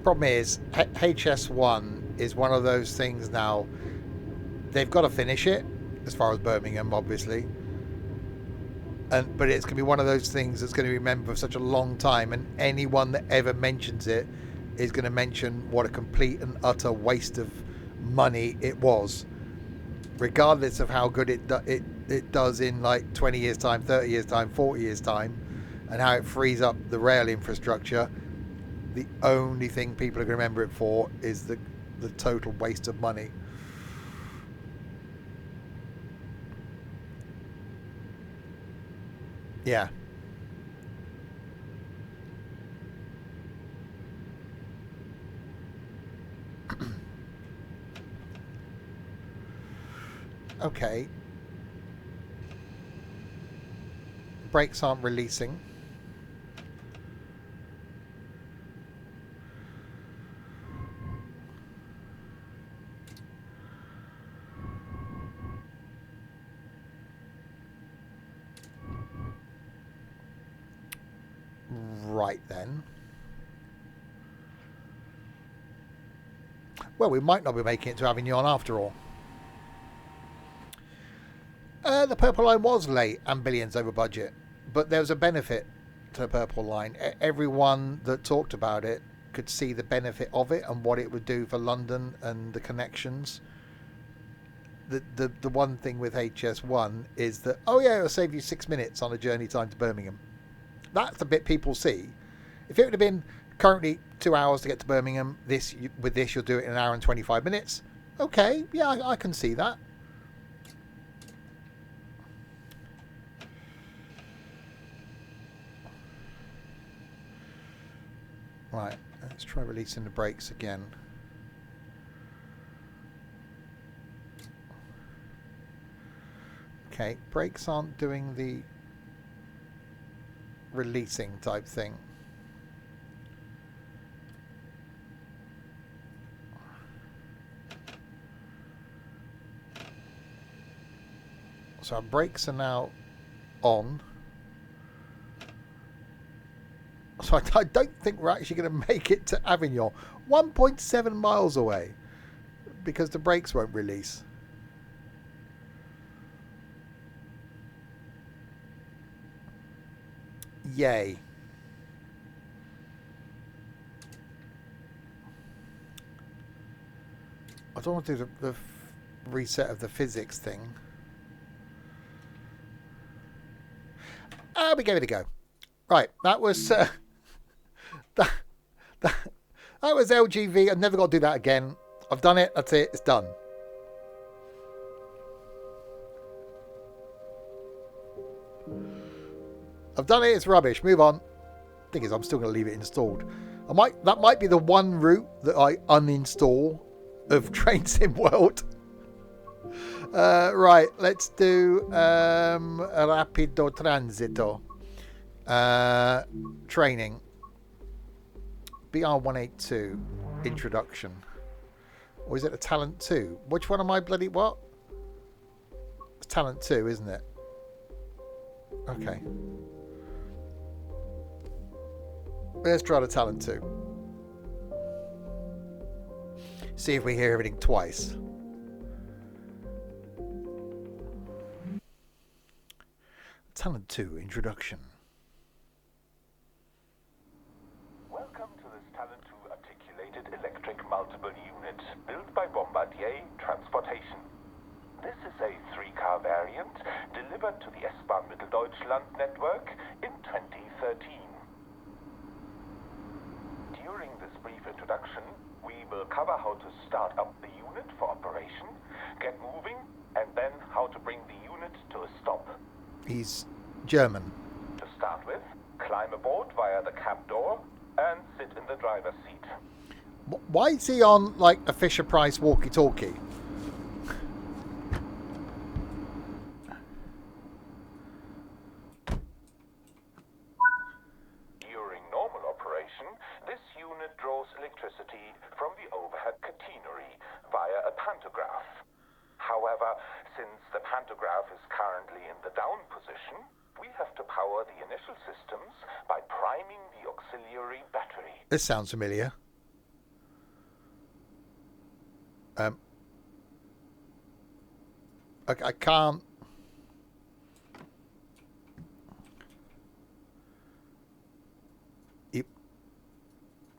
Problem is, HS1 is one of those things now. They've got to finish it, as far as Birmingham, obviously. But it's going to be one of those things that's going to be remembered for such a long time, and anyone that ever mentions it is going to mention what a complete and utter waste of money it was, regardless of how good it does in like 20 years time, 30 years time, 40 years time, and how it frees up the rail infrastructure. The only thing people are going to remember it for is the total waste of money. Yeah. Okay. Brakes aren't releasing. Right then. Well, we might not be making it to Avignon after all. The Purple Line was late and billions over budget, but there was a benefit to the Purple Line. Everyone that talked about it could see the benefit of it and what it would do for London and the connections. The one thing with HS1 is that, oh yeah, it'll save you 6 minutes on a journey time to Birmingham. That's the bit people see. If it would have been currently 2 hours to get to Birmingham, with this you'll do it in 1 hour and 25 minutes. Okay, yeah, I can see that. Right, let's try releasing the brakes again. Okay, brakes aren't doing the releasing type thing. So our brakes are now on. So I don't think we're actually going to make it to Avignon. 1.7 miles away. Because the brakes won't release. Yay. I don't want to do the reset of the physics thing. We gave it a go. Right, that was that was LGV. I've never got to do that again. I've done it. That's it. It's done. I've done it. It's rubbish. Move on. Thing is, I'm still going to leave it installed. That might be the one route that I uninstall of Train Sim World. Right, let's do Rapido Transito. Training. BR182 introduction. Or is it a Talent 2? Which one am I bloody what? It's Talent 2, isn't it? Okay. Let's try the Talent 2. See if we hear everything twice. Talent 2 introduction. Welcome to this Talent 2 articulated electric multiple unit built by Bombardier Transportation. This is a 3-car variant delivered to the S-Bahn Mitteldeutschland network in 2013. During this brief introduction, we will cover how to start up the unit for operation, get moving, and then how to bring the unit to a stop. He's German. To start with, climb aboard via the cab door and sit in the driver's seat. Why is he on like a Fisher-Price walkie-talkie? During normal operation, this unit draws electricity from the overhead catenary via a pantograph. However, since the pantograph is currently in the down position, we have to power the initial systems by priming the auxiliary battery. This sounds familiar. I can't.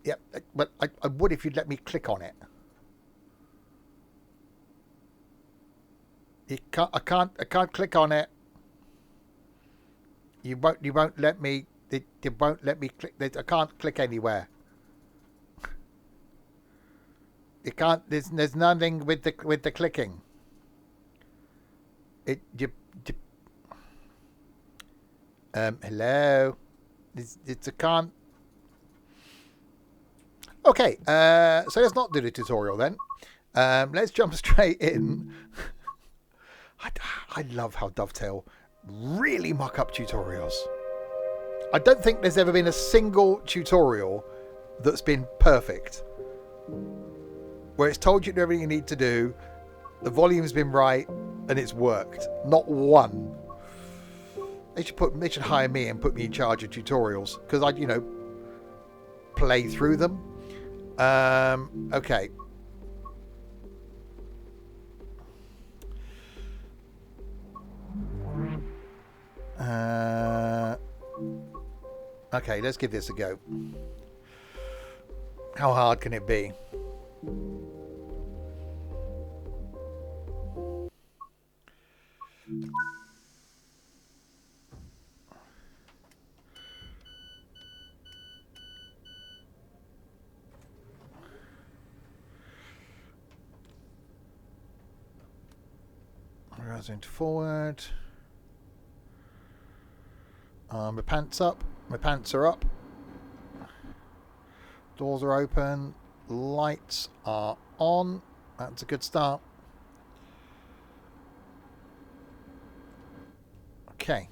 Yep, but I would if you'd let me click on it. I can't click on it. You won't let me. It won't let me click. I can't click anywhere. You can't. There's nothing with the clicking. Hello. It's a can't. Okay. So let's not do the tutorial then. Let's jump straight in. I love how Dovetail really muck up tutorials. I don't think there's ever been a single tutorial that's been perfect, where it's told you everything you need to do, the volume's been right, and it's worked. Not one. They should hire me and put me in charge of tutorials, because I'd, play through them. Okay. Okay, let's give this a go. How hard can it be? Rising forward. My pants up. My pants are up. Doors are open. Lights are on. That's a good start. Okay.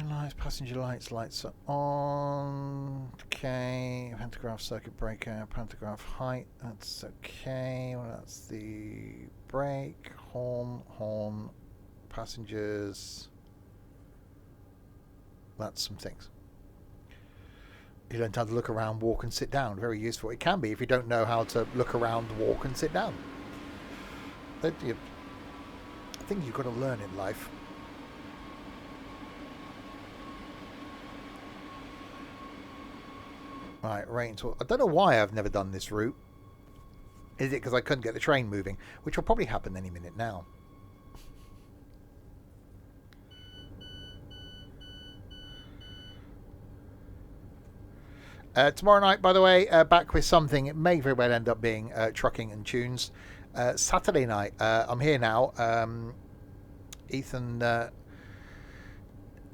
Lights, passenger lights. Lights are on. Okay. Pantograph circuit breaker. Pantograph height. That's okay. Well, that's the brake. Horn. Passengers. That's some things. You learn how to look around, walk and sit down. Very useful. It can be if you don't know how to look around, walk and sit down. I think you've got to learn in life. Right, I don't know why I've never done this route. Is it because I couldn't get the train moving? Which will probably happen any minute now. Tomorrow night, by the way, back with something. It may very well end up being trucking and tunes. Saturday night, I'm here now. Ethan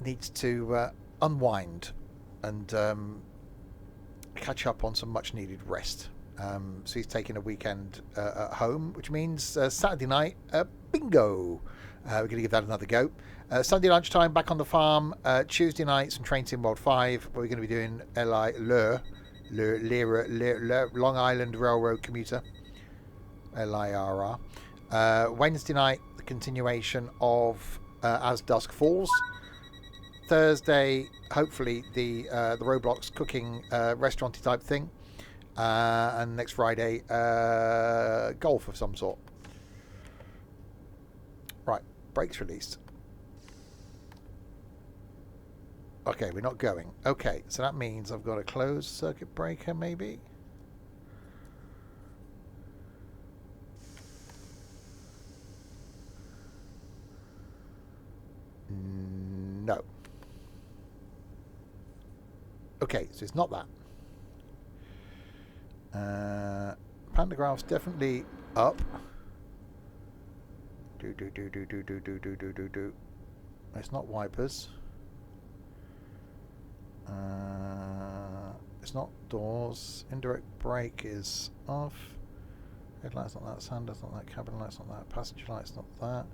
needs to unwind and catch up on some much needed rest. So he's taking a weekend at home, which means Saturday night, bingo. We're going to give that another go. Sunday lunchtime, back on the farm. Tuesday night, some Train Sim World 5, where we're going to be doing Long Island Railroad Commuter. LIRR. Wednesday night, the continuation of As Dusk Falls. Thursday, hopefully, the Roblox cooking restaurant-y type thing. And next Friday, golf of some sort. Right, brakes released. Okay, we're not going. Okay, so that means I've got a closed circuit breaker, maybe? No. Okay, so it's not that. Pantograph's definitely up. Do. It's not wipers. It's not doors. Indirect brake is off. Headlights not that. Sanders not that. Cabin lights not that. Passenger lights not that.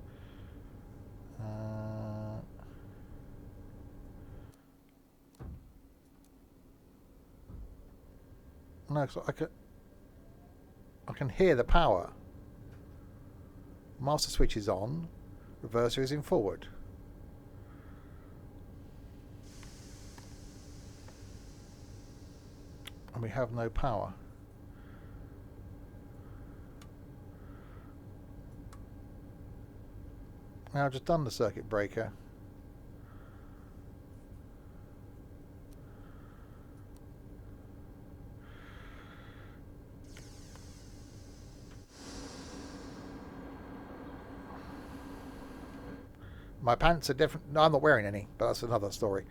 No, so I can hear the power. Master switch is on. Reverser is in forward. And we have no power. Now I've just done the circuit breaker. My pants are different. No, I'm not wearing any, but that's another story.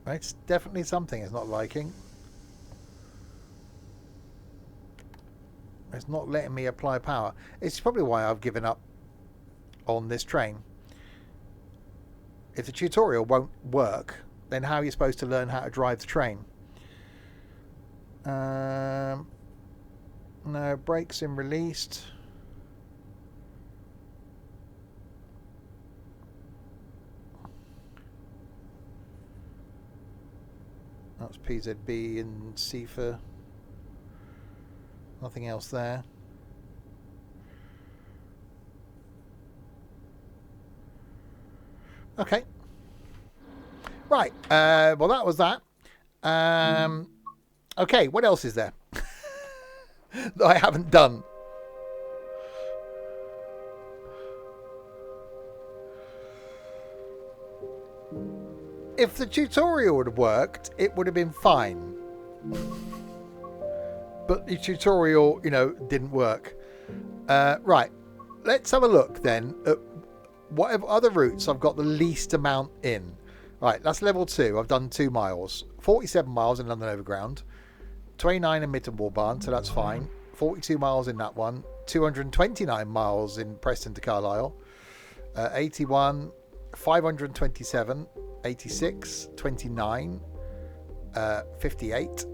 It's definitely something it's not liking. It's not letting me apply power. It's probably why I've given up on this train. If the tutorial won't work, then how are you supposed to learn how to drive the train? No, brakes in released. That's PZB and CFA. Nothing else there. Okay. Right. Well, that was that. Okay. What else is there that I haven't done? If the tutorial would have worked, it would have been fine. But the tutorial, you know, didn't work. Right. Let's have a look then at whatever other routes I've got the least amount in. Right, that's level 2. I've done 2 miles. 47 miles in London Overground. 29 in Mittenwall Barn, so that's fine. 42 miles in that one. 229 miles in Preston to Carlisle. 81, 527, 86, 29, 58,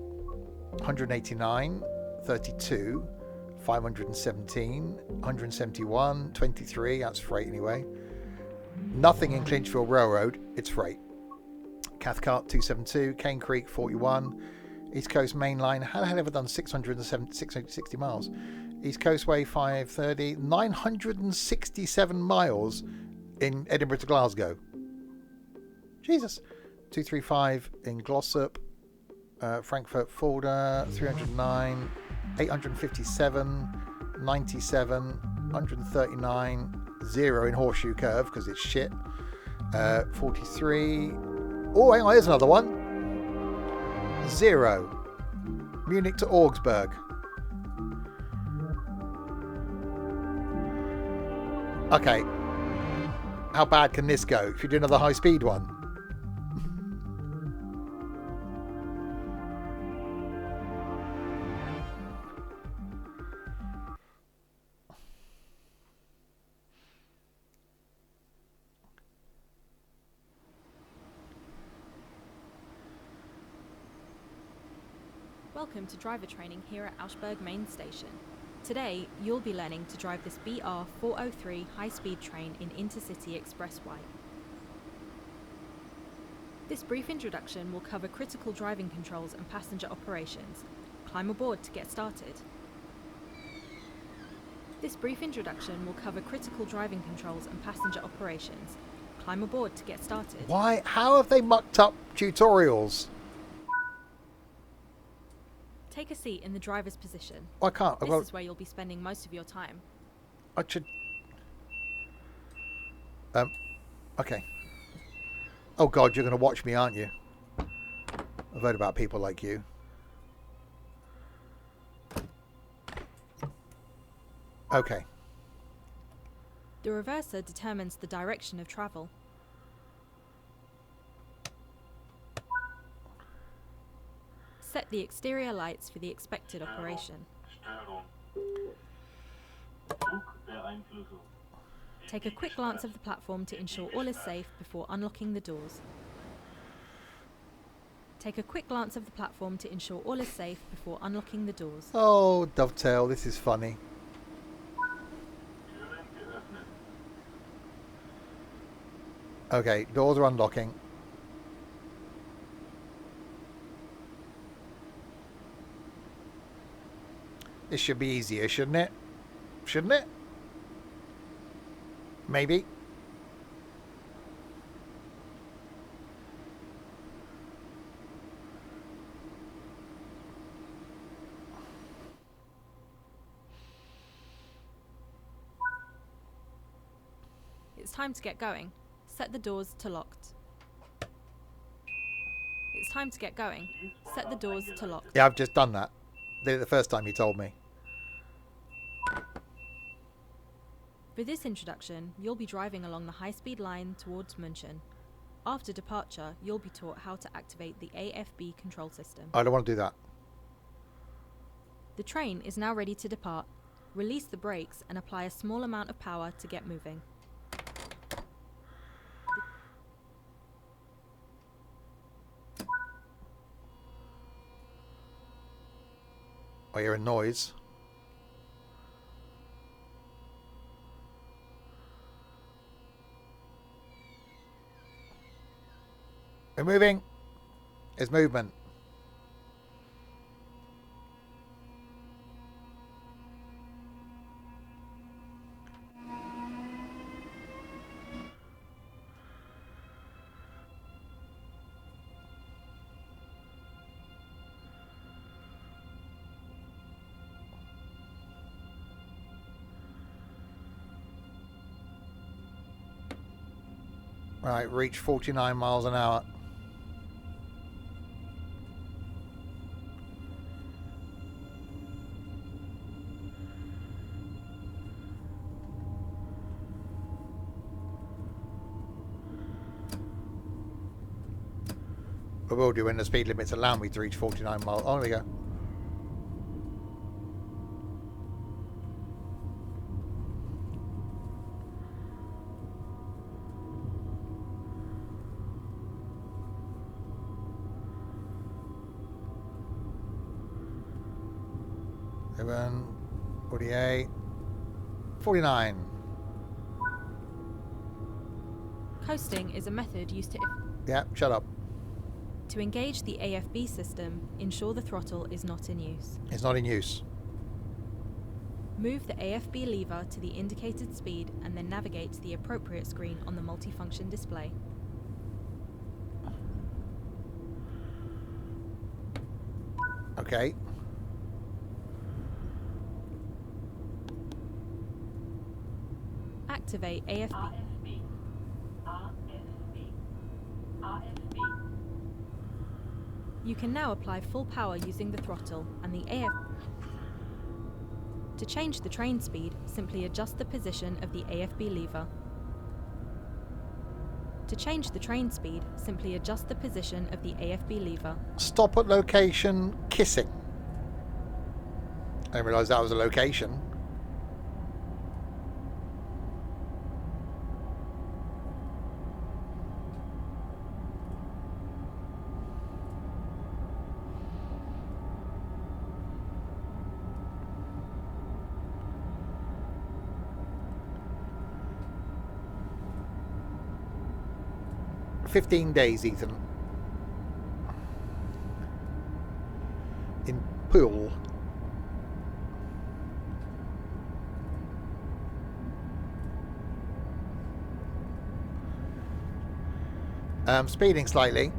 189, 32, 517, 171, 23, that's freight anyway. Nothing in Clinchfield Railroad, it's freight. Cathcart 272, Cane Creek 41, East Coast Main Line, how the hell have I done 660 miles? East Coast Way 530, 967 miles in Edinburgh to Glasgow. Jesus. 235 in Glossop, Frankfurt Fulda 309, 857, 97, 139, 0 in Horseshoe Curve because it's shit. 43. Oh, hang on, here's another one. 0. Munich to Augsburg. Okay. How bad can this go? If you do another high speed one. Welcome to driver training here at Augsburg main station. Today, you'll be learning to drive this BR 403 high-speed train in Intercity Expressway. This brief introduction will cover critical driving controls and passenger operations. Climb aboard to get started. This brief introduction will cover critical driving controls and passenger operations. Climb aboard to get started. Why? How have they mucked up tutorials? Take a seat in the driver's position. I can't. This is where you'll be spending most of your time. I should. Okay. Oh God, you're going to watch me, aren't you? I've heard about people like you. Okay. The reverser determines the direction of travel. Set the exterior lights for the expected operation. Take a quick glance of the platform to ensure all is safe before unlocking the doors. Take a quick glance of the platform to ensure all is safe before unlocking the doors. Oh, Dovetail, this is funny. Okay, doors are unlocking. This should be easier, shouldn't it? Shouldn't it? Maybe. It's time to get going. Set the doors to locked. It's time to get going. Set the doors to locked. Yeah, I've just done that. Did it the first time you told me. For this introduction, you'll be driving along the high-speed line towards Munich. After departure, you'll be taught how to activate the AFB control system. I don't want to do that. The train is now ready to depart. Release the brakes and apply a small amount of power to get moving. I hear a noise. We're moving. There's movement. Right, reach 49 miles an hour. I will do when the speed limits allow me to reach 49 miles. Oh, there we go. Seven, 48, 49. Coasting is a method used Yeah, shut up. to engage the AFB system. Ensure the throttle is not in use. It's not in use. Move the AFB lever to the indicated speed and then navigate to the appropriate screen on the multifunction display. Okay. Activate AFB. You can now apply full power using the throttle and the AFB. To change the train speed, simply adjust the position of the AFB lever. To change the train speed, simply adjust the position of the AFB lever. Stop at location kissing. I didn't realise that was a location. "15 days, Ethan. In pool." Speeding slightly.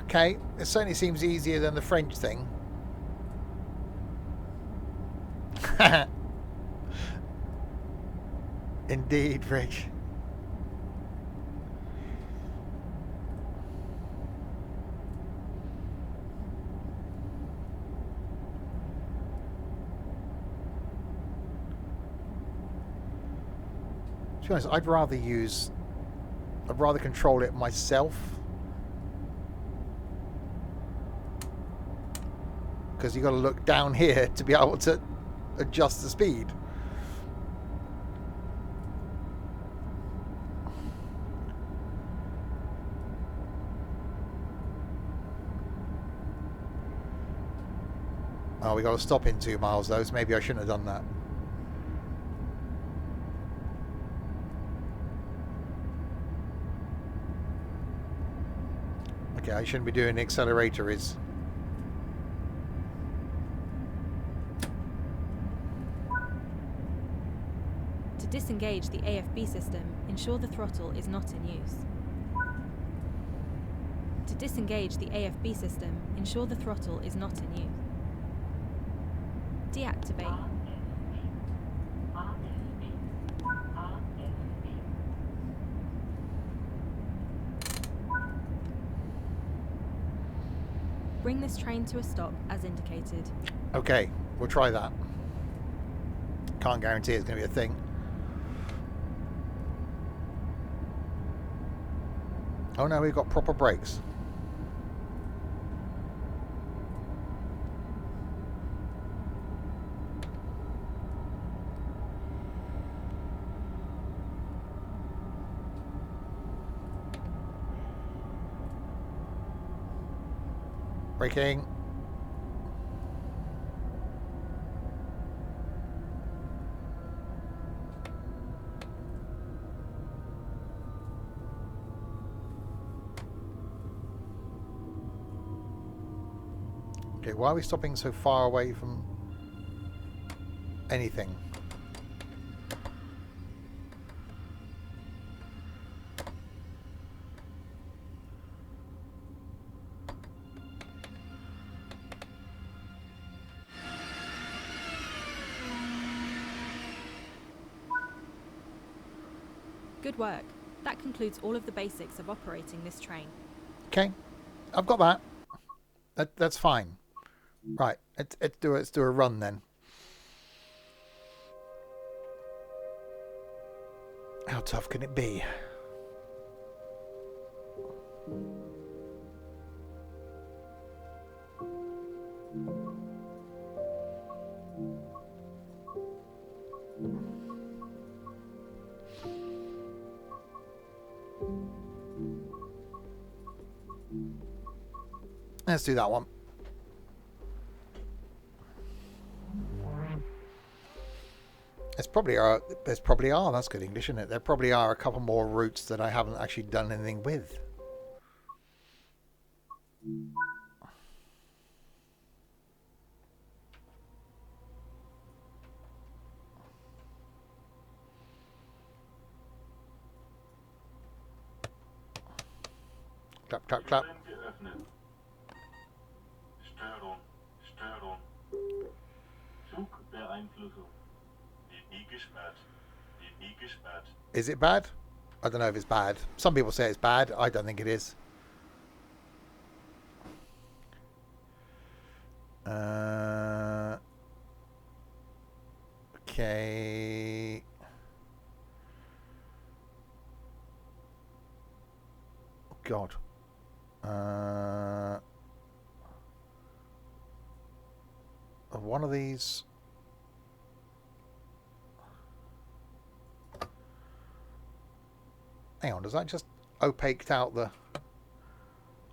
Okay, it certainly seems easier than the French thing. Indeed, Rich. To be honest, I'd rather control it myself. Because you've got to look down here to be able to adjust the speed. Oh, we got to stop in 2 miles though, so maybe I shouldn't have done that. Okay, I shouldn't be doing the accelerator is. To disengage the AFB system, ensure the throttle is not in use. To disengage the AFB system, ensure the throttle is not in use. Deactivate. Bring this train to a stop as indicated. Okay, we'll try that. Can't guarantee it's going to be a thing. Oh no, we've got proper brakes. Braking. Okay, why are we stopping so far away from anything? Good work. That concludes all of the basics of operating this train. Okay, I've got that. That's fine. Right, let's do a run then. How tough can it be? Let's do that one. There's probably are, that's good English, isn't it? There probably are a couple more routes that I haven't actually done anything with. Clap, clap, clap. Steuerung, Steuerung. Zugbeeinflussung. Wird nie gesperrt. Wird nie gesperrt. Is it bad? I don't know if it's bad. Some people say it's bad. I don't think it is. Okay. God. One of these. Hang on, does that just opaqued out the...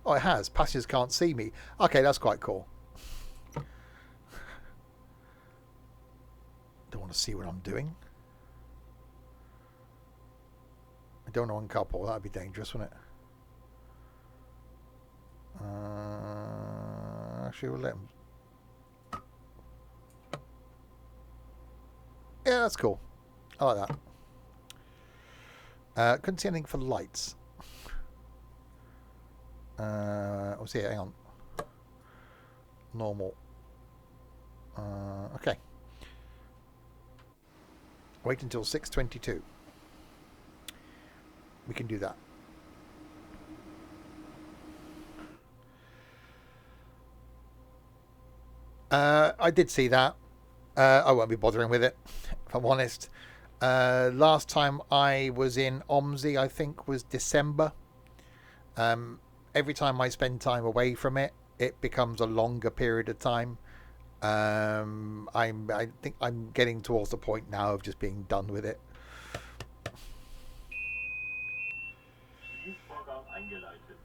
Oh, it has. Passengers can't see me. Okay, that's quite cool. Don't want to see what I'm doing. I don't want to uncouple. That'd be dangerous, wouldn't it? Actually, we'll let him... Yeah, that's cool. I like that. Couldn't see anything for lights. What's here? Hang on. Normal. Okay. Wait until 6:22. We can do that. I did see that. I won't be bothering with it, if I'm honest. Last time I was in OMSI, I think, was December. Every time I spend time away from it, it becomes a longer period of time. I think I'm getting towards the point now of just being done with it. Schließvorgang eingeleitet.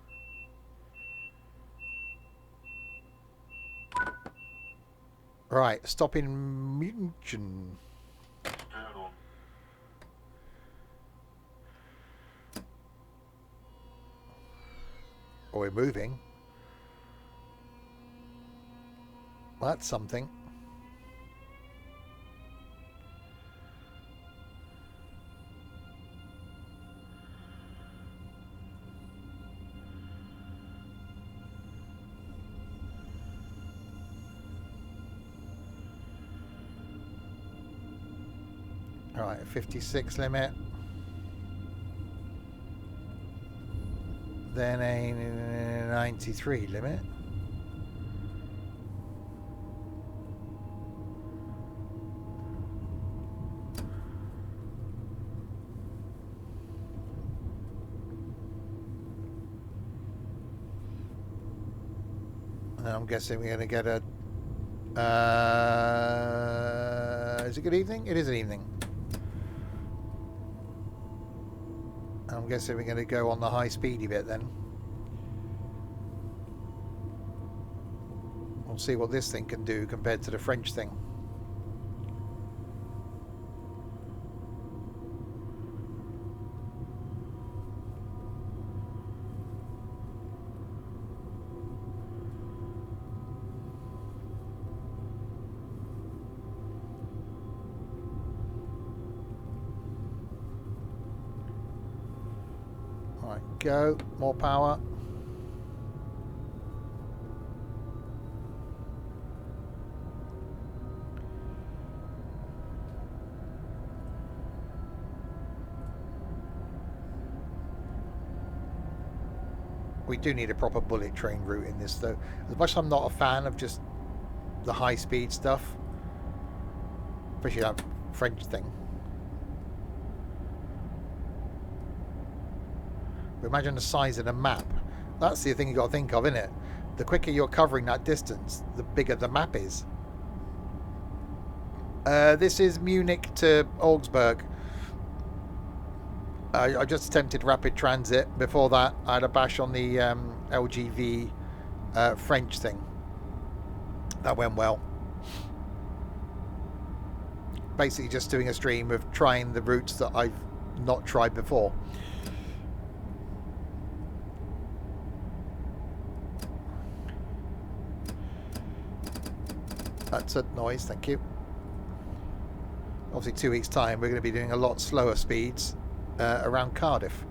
Right, stop in Munich. Steuerung. Oh, we're moving. Well, that's something. All right, 56 limit. Then a 93 limit. And I'm guessing we're going to get a... is it good evening? It is an evening. I'm guessing we're going to go on the high speedy bit then. We'll see what this thing can do compared to the French thing. Right, go. More power. We do need a proper bullet train route in this though. As much as I'm not a fan of just the high speed stuff, especially that French thing. But imagine the size of the map. That's the thing you got to think of, isn't it? The quicker you're covering that distance, the bigger the map is. This is Munich to Augsburg. I just attempted rapid transit. Before that, I had a bash on the LGV French thing. That went well. Basically just doing a stream of trying the routes that I've not tried before. That's a noise, thank you. Obviously 2 weeks time we're going to be doing a lot slower speeds around Cardiff.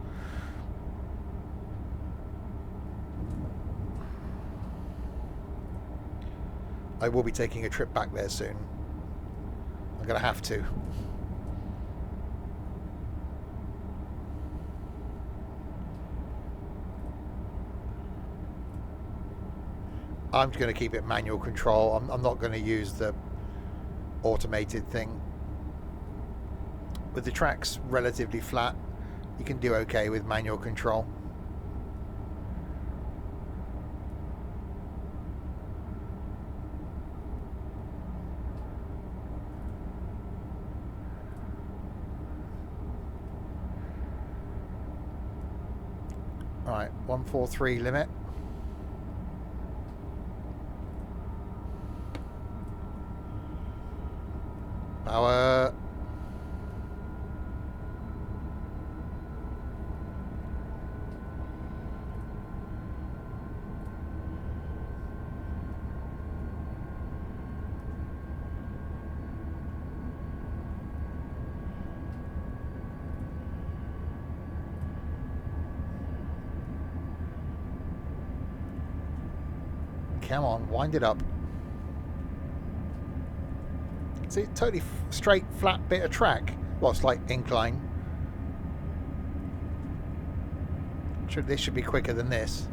I will be taking a trip back there soon. I'm going to have to. I'm just going to keep it manual control. I'm not going to use the automated thing. With the tracks relatively flat, you can do okay with manual control. Alright, 143 limit. Power. Come on, wind it up. See, totally straight, flat bit of track. Well, slight incline. This should be quicker than this.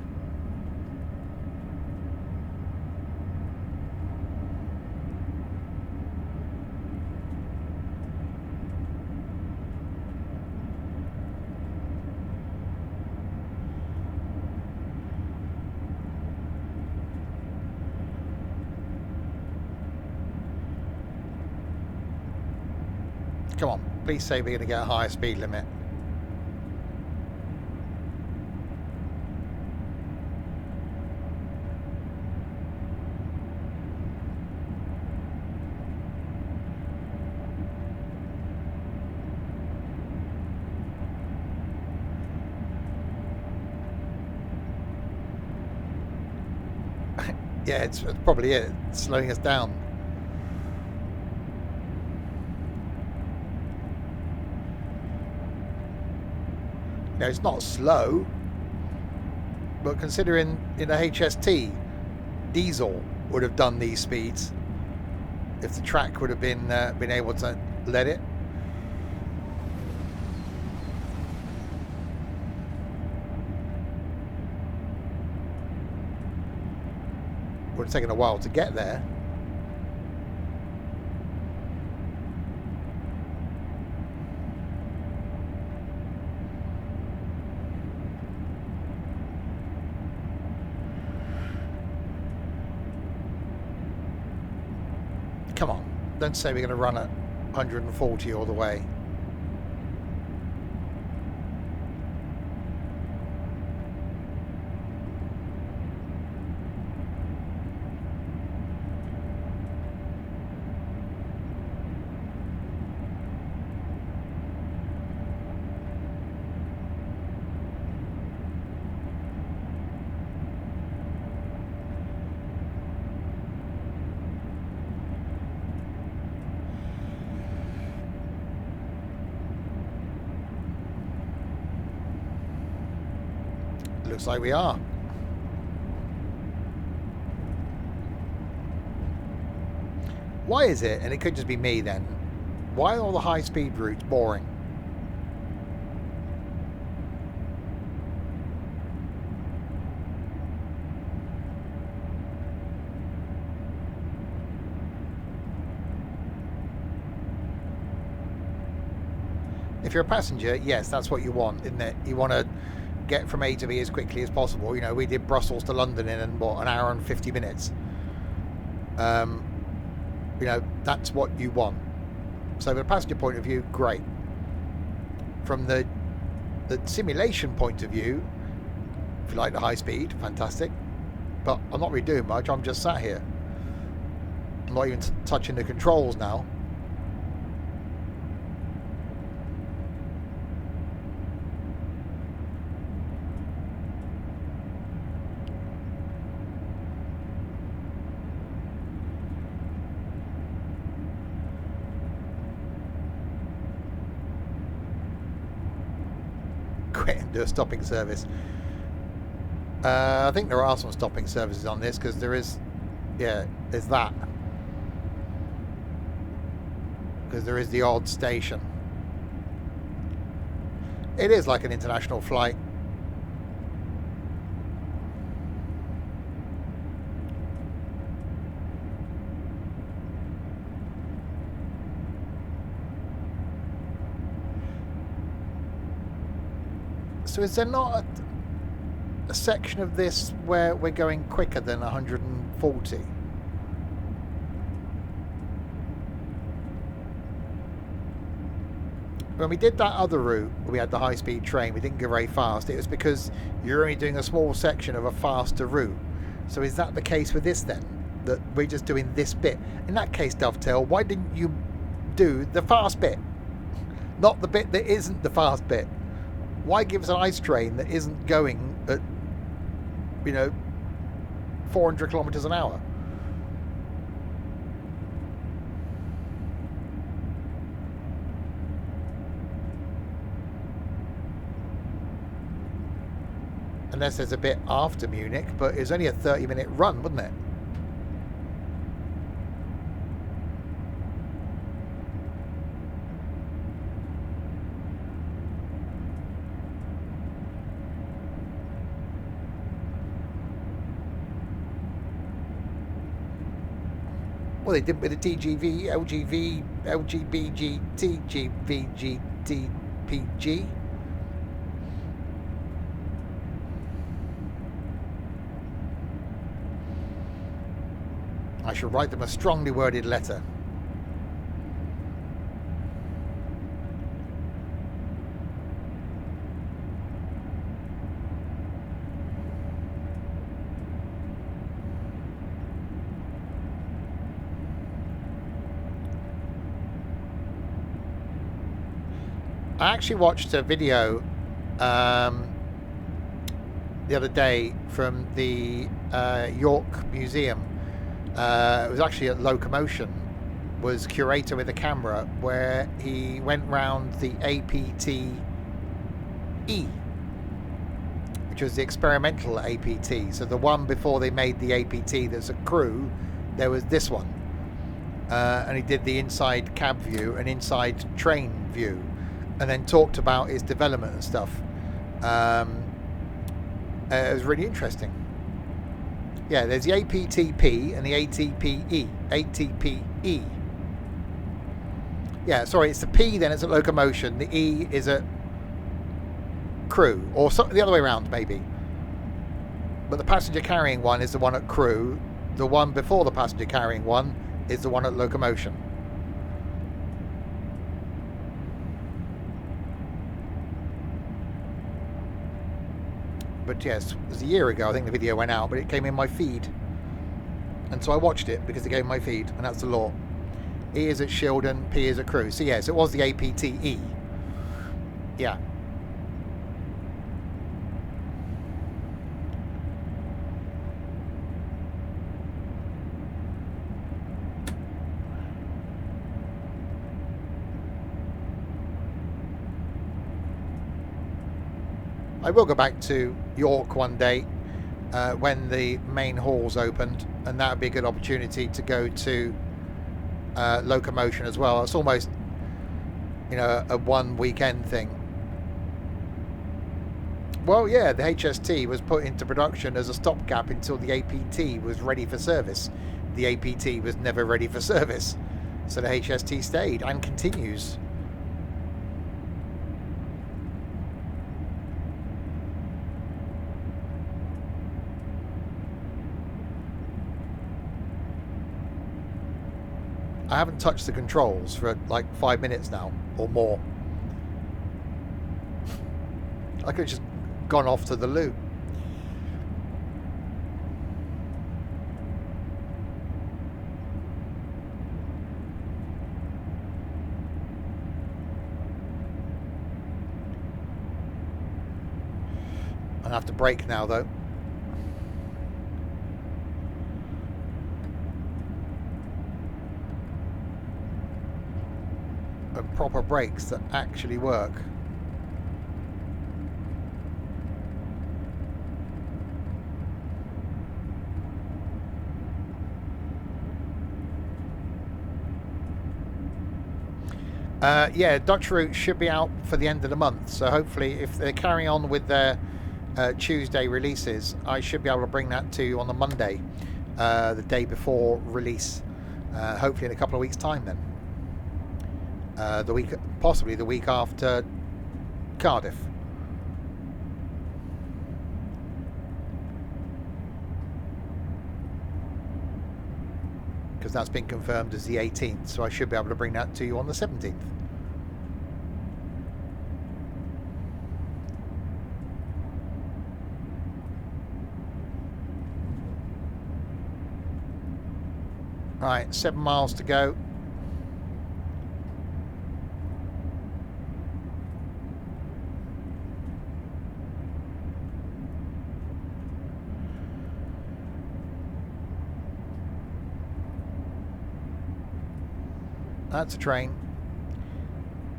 Come on, please say we're going to get a higher speed limit. Yeah, it's probably it. It's slowing us down. Now, it's not slow, but considering in a HST, diesel would have done these speeds if the track would have been able to let it. Would have taken a while to get there. Come on, don't say we're going to run at 140 all the way. Looks like we are. Why is it, and it could just be me then, why are all the high-speed routes boring? If you're a passenger, yes, that's what you want, isn't it? You want to get from A to B as quickly as possible. You know, we did Brussels to London in what, an hour and 50 minutes. You know, that's what you want. So from a passenger point of view, great. From the simulation point of view, if you like the high speed, fantastic. But I'm not really doing much. I'm just sat here. I'm not even touching the controls now. Quit and do a stopping service. I think there are some stopping services on this, because there is, yeah, there's that. Because there is the odd station. It is like an international flight. So is there not a section of this where we're going quicker than 140? When we did that other route, we had the high-speed train, we didn't go very fast. It was because you're only doing a small section of a faster route. So is that the case with this then? That we're just doing this bit? In that case, Dovetail, why didn't you do the fast bit? Not the bit that isn't the fast bit. Why give us an ice train that isn't going at, you know, 400 kilometers an hour? Unless there's a bit after Munich, but it's only a 30-minute run, wouldn't it? Well, they did with the TGV, LGV, LGBG, TGV, GTPG. I shall write them a strongly worded letter. I actually watched a video the other day from the York Museum. It was actually at Locomotion, was curator with a camera, where he went round the APT-E, which was the experimental APT. So the one before they made the APT that's a crew, there was this one. And he did the inside cab view and inside train view, and then talked about its development and stuff. It was really interesting. Yeah, there's the APTP and the ATPE. ATPE. Yeah, sorry, it's the P, then it's at Locomotion. The E is at crew, or the other way around, maybe. But the passenger carrying one is the one at crew. The one before the passenger carrying one is the one at Locomotion. But yes, it was a year ago I think the video went out, but it came in my feed. And so I watched it because it came in my feed, and that's the law. E is at Shildon, P is at Crewe. So yes, it was the APTE. Yeah. I will go back to York one day when the main halls opened, and that would be a good opportunity to go to Locomotion as well. It's almost, you know, a one weekend thing. Well, yeah, the HST was put into production as a stopgap until the APT was ready for service. The APT was never ready for service, so the HST stayed and continues. I haven't touched the controls for like 5 minutes now or more. I could have just gone off to the loo. I'll have to brake now though. Proper brakes that actually work. Yeah, Dutch route should be out for the end of the month, so hopefully if they carry on with their Tuesday releases, I should be able to bring that to you on the Monday, the day before release, hopefully in a couple of weeks time then. Possibly the week after Cardiff. Because that's been confirmed as the 18th, so I should be able to bring that to you on the 17th. Right, 7 miles to go. That's a train.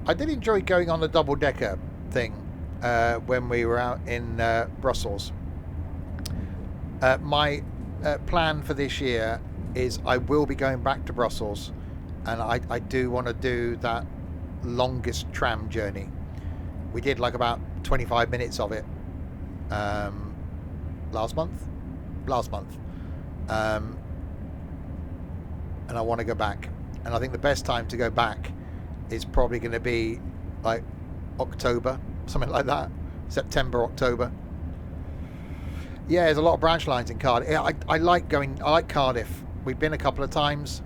I did enjoy going on the double-decker thing when we were out in Brussels. My plan for this year is I will be going back to Brussels, and I do want to do that longest tram journey. We did like about 25 minutes of it last month, and I want to go back. And I think the best time to go back is probably going to be like October, something like that. September, October. Yeah, there's a lot of branch lines in Cardiff. Yeah, I like Cardiff. We've been a couple of times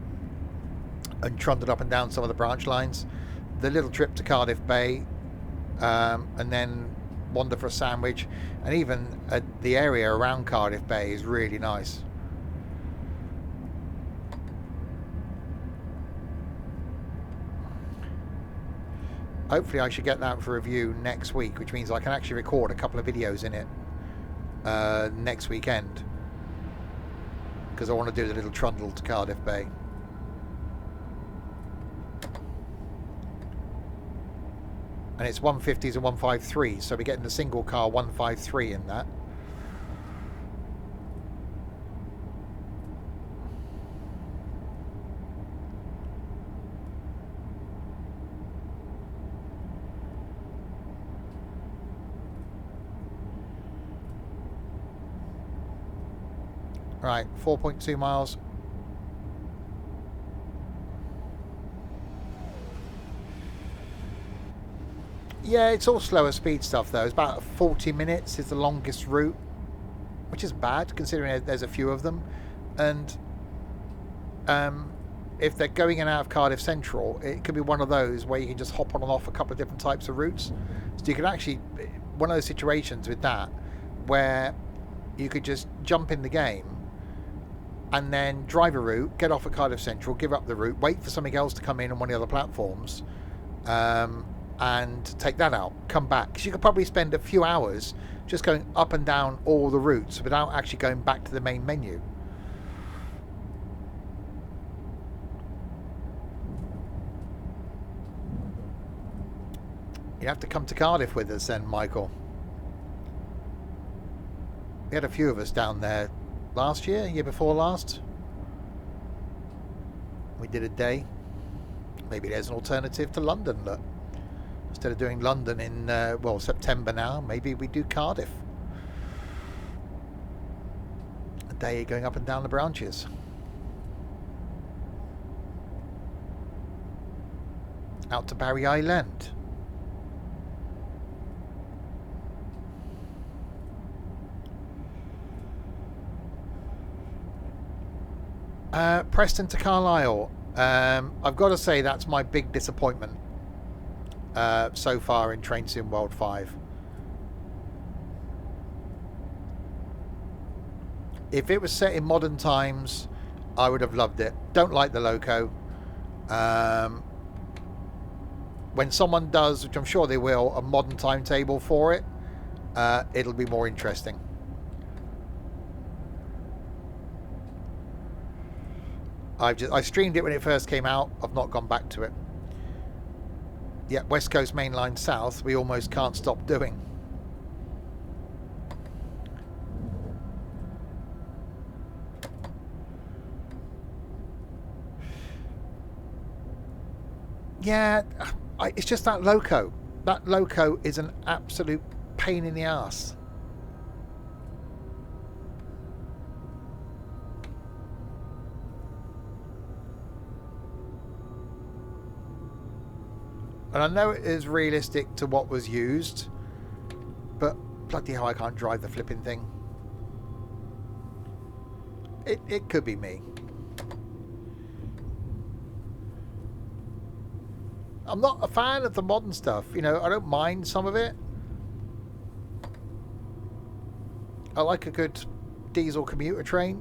and trundled up and down some of the branch lines. The little trip to Cardiff Bay, and then wander for a sandwich, and even the area around Cardiff Bay is really nice. Hopefully I should get that for review next week, which means I can actually record a couple of videos in it next weekend, because I want to do the little trundle to Cardiff Bay. And it's 150s and 153s, so we're getting the single car 153 in that. Right, 4.2 miles. Yeah, it's all slower speed stuff though. It's about 40 minutes is the longest route, which is bad considering there's a few of them. And if they're going in and out of Cardiff Central, it could be one of those where you can just hop on and off a couple of different types of routes. So you can actually, one of those situations with that, where you could just jump in the game and then drive a route, get off at Cardiff Central, give up the route, wait for something else to come in on one of the other platforms, and take that out, come back. Because you could probably spend a few hours just going up and down all the routes without actually going back to the main menu. You have to come to Cardiff with us then, Michael. We had a few of us down there last year, year before last. We did a day. Maybe there's an alternative to London. Look, instead of doing London in well, September now, maybe we do Cardiff. A day going up and down the branches. Out to Barry Island. Preston to Carlisle. I've got to say that's my big disappointment so far in Train Sim World 5. If it was set in modern times, I would have loved it. Don't like the loco. When someone does, which I'm sure they will, a modern timetable for it, it'll be more interesting. I streamed it when it first came out. I've not gone back to it. Yeah, West Coast Main Line South, we almost can't stop doing. Yeah, it's just that loco. That loco is an absolute pain in the ass. And I know it is realistic to what was used, but bloody hell, I can't drive the flipping thing. It could be me. I'm not a fan of the modern stuff. You know, I don't mind some of it. I like a good diesel commuter train.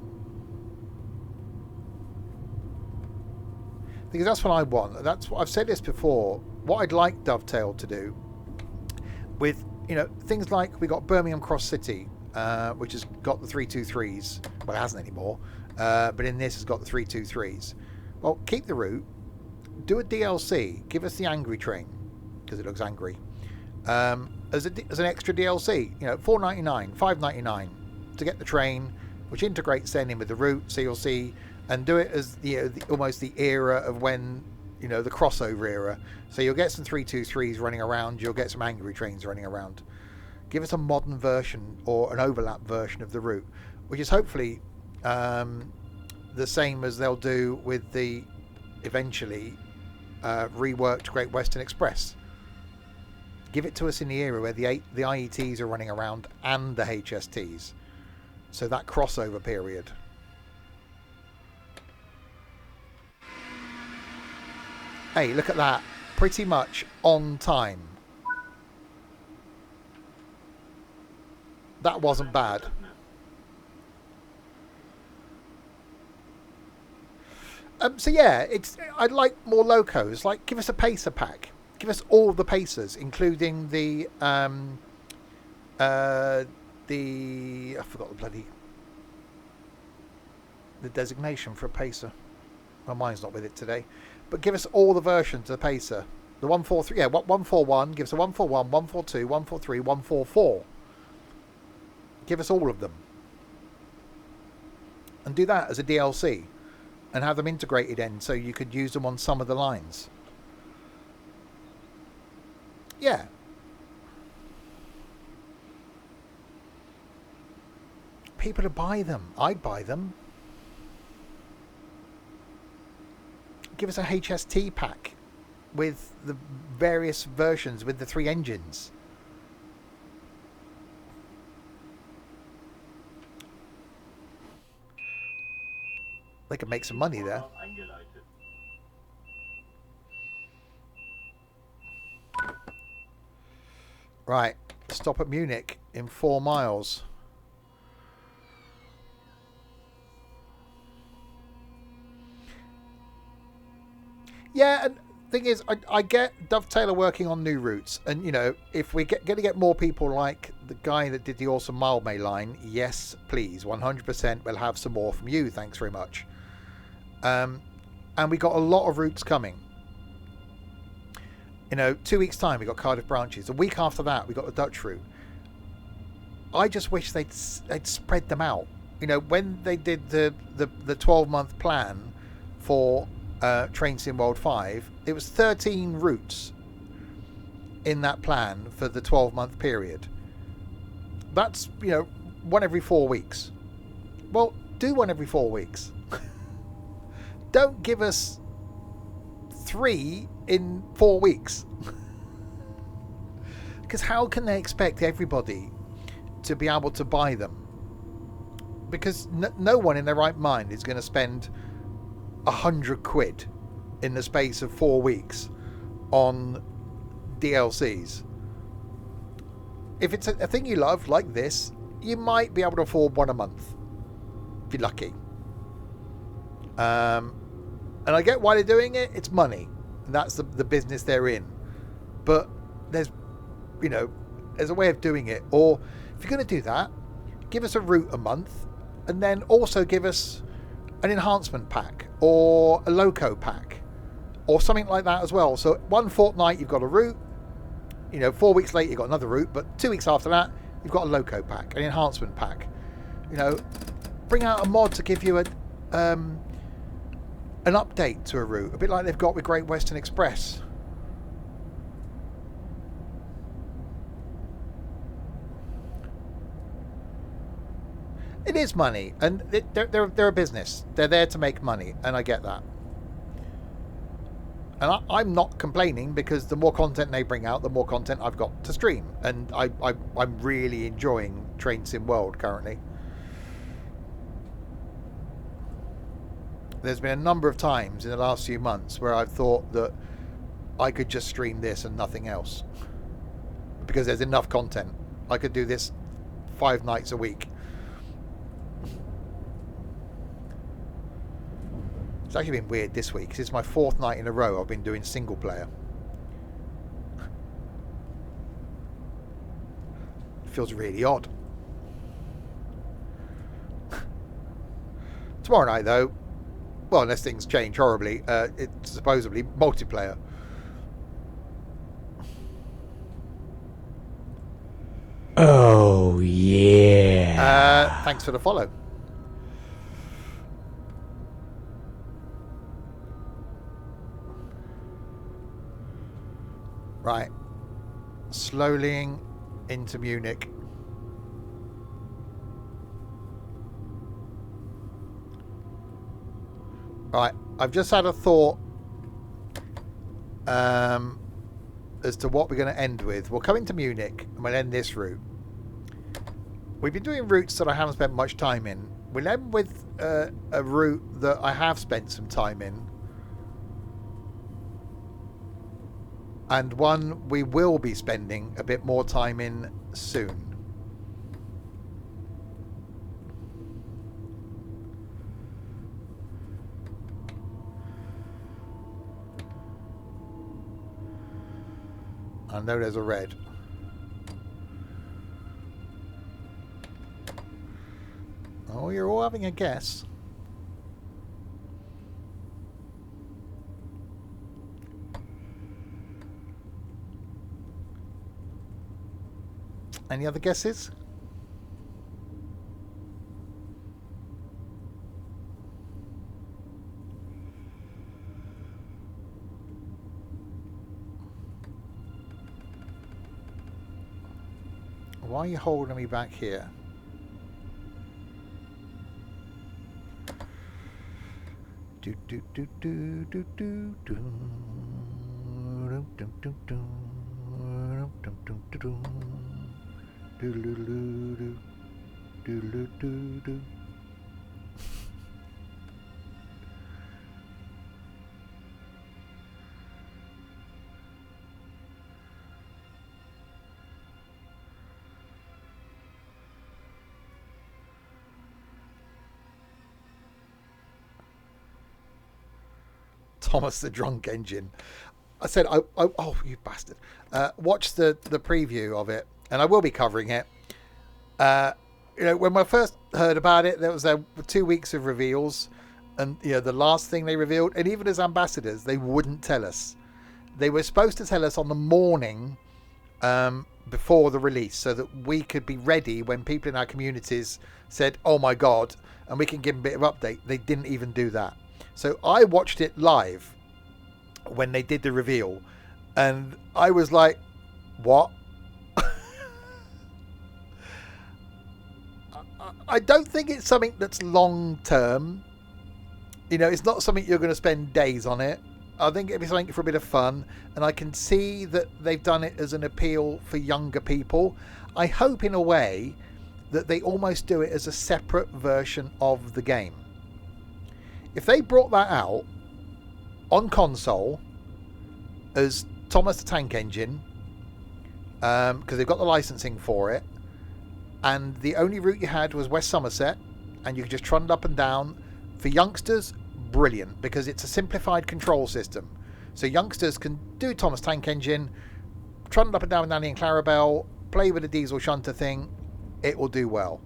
Because that's what I want. That's what I've said this before. What I'd like Dovetail to do with, you know, things like we got Birmingham Cross City, which has got the 323s. Well, it hasn't anymore, but in this it's got the 323s. Well, keep the route, do a DLC, give us the angry train because it looks angry, as an extra DLC. You know, $4.99, $5.99 to get the train, which integrates then in with the route, so you'll see, and do it as almost the era of when, you know, the crossover era. So you'll get some 323s running around, you'll get some angry trains running around. Give us a modern version or an overlap version of the route, which is hopefully the same as they'll do with the eventually reworked Great Western Express. Give it to us in the era where the IETs are running around and the HSTs. So that crossover period. Hey, look at that. Pretty much on time. That wasn't bad. So yeah, I'd like more locos. Like, give us a pacer pack. Give us all the pacers, including the I forgot the designation for a pacer. My mind's not with it today. But give us all the versions of the pacer. The 143, yeah, 141, give us a 141, 142, 143, 144. Give us all of them. And do that as a DLC. And have them integrated in so you could use them on some of the lines. Yeah. People would buy them. I'd buy them. Give us a HST pack with the various versions with the 3 engines. They could make some money there. Right, stop at Munich in 4 miles. Yeah, and thing is, I get Dovetail working on new routes, and you know, if we're going to get more people like the guy that did the awesome Mildmay line, yes, please, 100%, we'll have some more from you. Thanks very much. And we got a lot of routes coming. You know, 2 weeks time we got Cardiff branches. A week after that we got the Dutch route. I just wish they'd spread them out. You know, when they did the 12-month plan for Train Sim World 5, it was 13 routes in that plan for the 12-month period. That's, you know, 1 every 4 weeks. Well, do 1 every 4 weeks. Don't give us 3 in 4 weeks. Because how can they expect everybody to be able to buy them? Because no one in their right mind is going to spend 100 quid in the space of 4 weeks on DLCs. If it's a thing you love like this, you might be able to afford 1 a month if you're lucky. And I get why they're doing it. It's money, and that's the business they're in. But there's, you know, there's a way of doing it. Or if you're going to do that, give us a route a month, and then also give us an enhancement pack or a loco pack or something like that as well. So 1 fortnight you've got a route, you know, 4 weeks later you've got another route, but 2 weeks after that you've got a loco pack, an enhancement pack. You know, bring out a mod to give you an update to a route, a bit like they've got with Great Western Express. It is money, and they're a business. They're there to make money, and I get that. And I'm not complaining, because the more content they bring out, the more content I've got to stream. And I'm really enjoying Train Sim World currently. There's been a number of times in the last few months where I've thought that I could just stream this and nothing else, because there's enough content. I could do this 5 nights a week. It's actually been weird this week, because it's my 4th night in a row I've been doing single player. It feels really odd. Tomorrow night, though, well, unless things change horribly, it's supposedly multiplayer. Oh, yeah. Thanks for the follow. Right. Slowly into Munich. Right, I've just had a thought as to what we're going to end with. We'll come into Munich and we'll end this route. We've been doing routes that I haven't spent much time in. We'll end with a route that I have spent some time in. And one we will be spending a bit more time in soon. I know there's a red. Oh, you're all having a guess. Any other guesses? Why are you holding me back here? Do do do do do do do do do do do do do do. Do do do do do do do. Thomas the Drunk Engine. I said, oh, you bastard. Watch the preview of it, and I will be covering it. When I first heard about it, there was 2 weeks of reveals, and the last thing they revealed, and even as ambassadors, they wouldn't tell us. They were supposed to tell us on the morning before the release, so that we could be ready when people in our communities said, oh my god, and we can give them a bit of update. They didn't even do that. So I watched it live when they did the reveal, and I was like, what? I don't think it's something that's long term. It's not something you're going to spend days on it. I think it'd be something for a bit of fun, and I can see that they've done it as an appeal for younger people. I hope in a way that they almost do it as a separate version of the game. If they brought that out on console as Thomas the Tank Engine, because they've got the licensing for it, and the only route you had was West Somerset, and you could just trundle up and down. For youngsters, brilliant, because it's a simplified control system. So youngsters can do Thomas Tank Engine, trundle up and down with Nanny and Clarabelle, play with the diesel shunter thing. It will do well.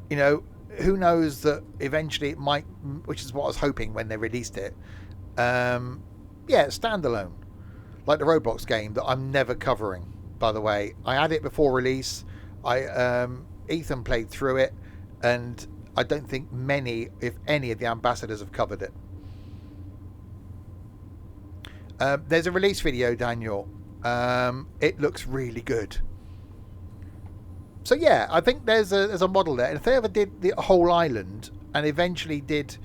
Who knows that eventually it might, which is what I was hoping when they released it. Standalone. Like the Roblox game that I'm never covering, by the way. I had it before release. Ethan played through it, and I don't think many, if any, of the ambassadors have covered it. There's a release video, Daniel. It looks really good. So yeah, I think there's a model there. And if they ever did the whole island and eventually did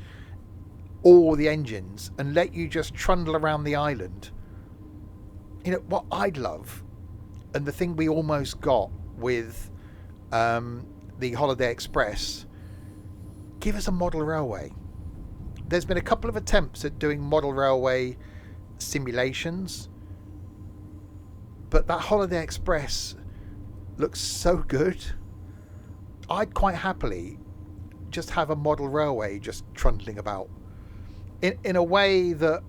all the engines and let you just trundle around the island, what I'd love, and the thing we almost got with the Holiday Express, give us a model railway. There's been a couple of attempts at doing model railway simulations, but that Holiday Express looks so good. I'd quite happily just have a model railway just trundling about in a way that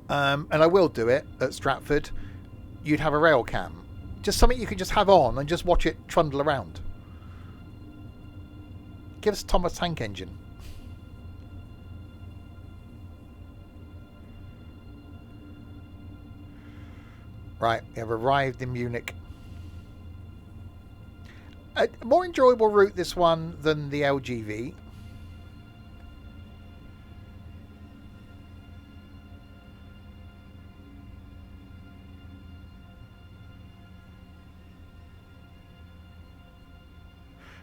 and I will do it at Stratford. You'd have a rail cam, just something you could just have on and just watch it trundle around. Give us Thomas Tank Engine. Right, we have arrived in Munich. A more enjoyable route, this one, than the LGV.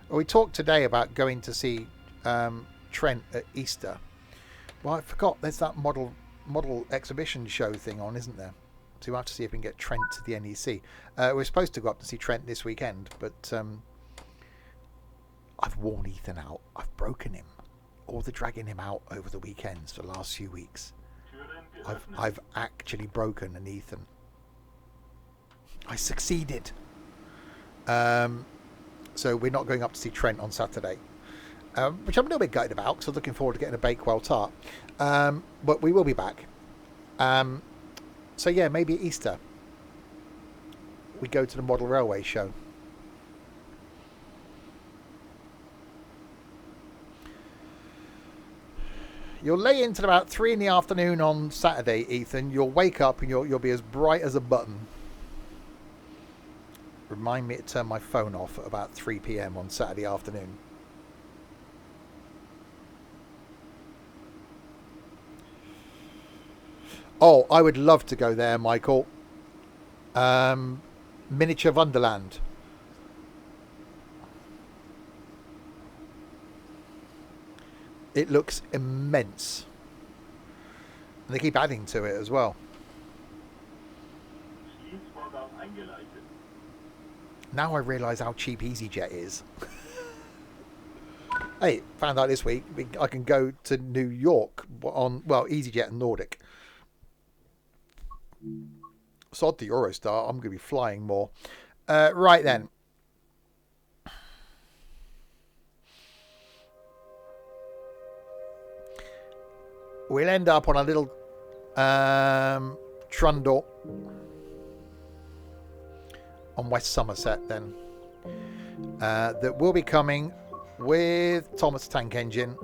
We talked today about going to see Trent at Easter. Well, I forgot there's that model exhibition show thing on, isn't there? So we'll have to see if we can get Trent to the NEC. We're supposed to go up to see Trent this weekend, but I've worn Ethan out. I've broken him. All the dragging him out over the weekends for the last few weeks. I've actually broken an Ethan. I succeeded. So we're not going up to see Trent on Saturday, which I'm a little bit gutted about, because I'm looking forward to getting a Bakewell tart. But we will be back. So yeah, maybe Easter we go to the model railway show. You'll lay in till about 3 in the afternoon on Saturday, Ethan. You'll wake up and you'll be as bright as a button. Remind me to turn my phone off at about 3 p.m. on Saturday afternoon. Oh, I would love to go there, Michael. Miniature Wonderland. It looks immense. And they keep adding to it as well. Now I realise how cheap EasyJet is. Hey, found out this week I can go to New York on, well, EasyJet and Nordic. Sod the Eurostar, I'm going to be flying more. Right then. we'll end up on a little trundle on West Somerset then. That will be coming with Thomas tank engine.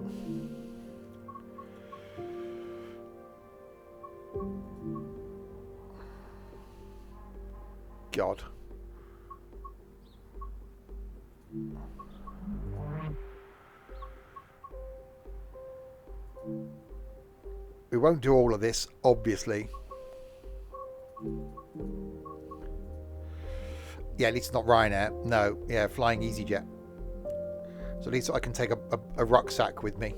God. We won't do all of this, obviously. Yeah, at least it's not Ryanair. No, yeah, flying EasyJet. So at least I can take a rucksack with me.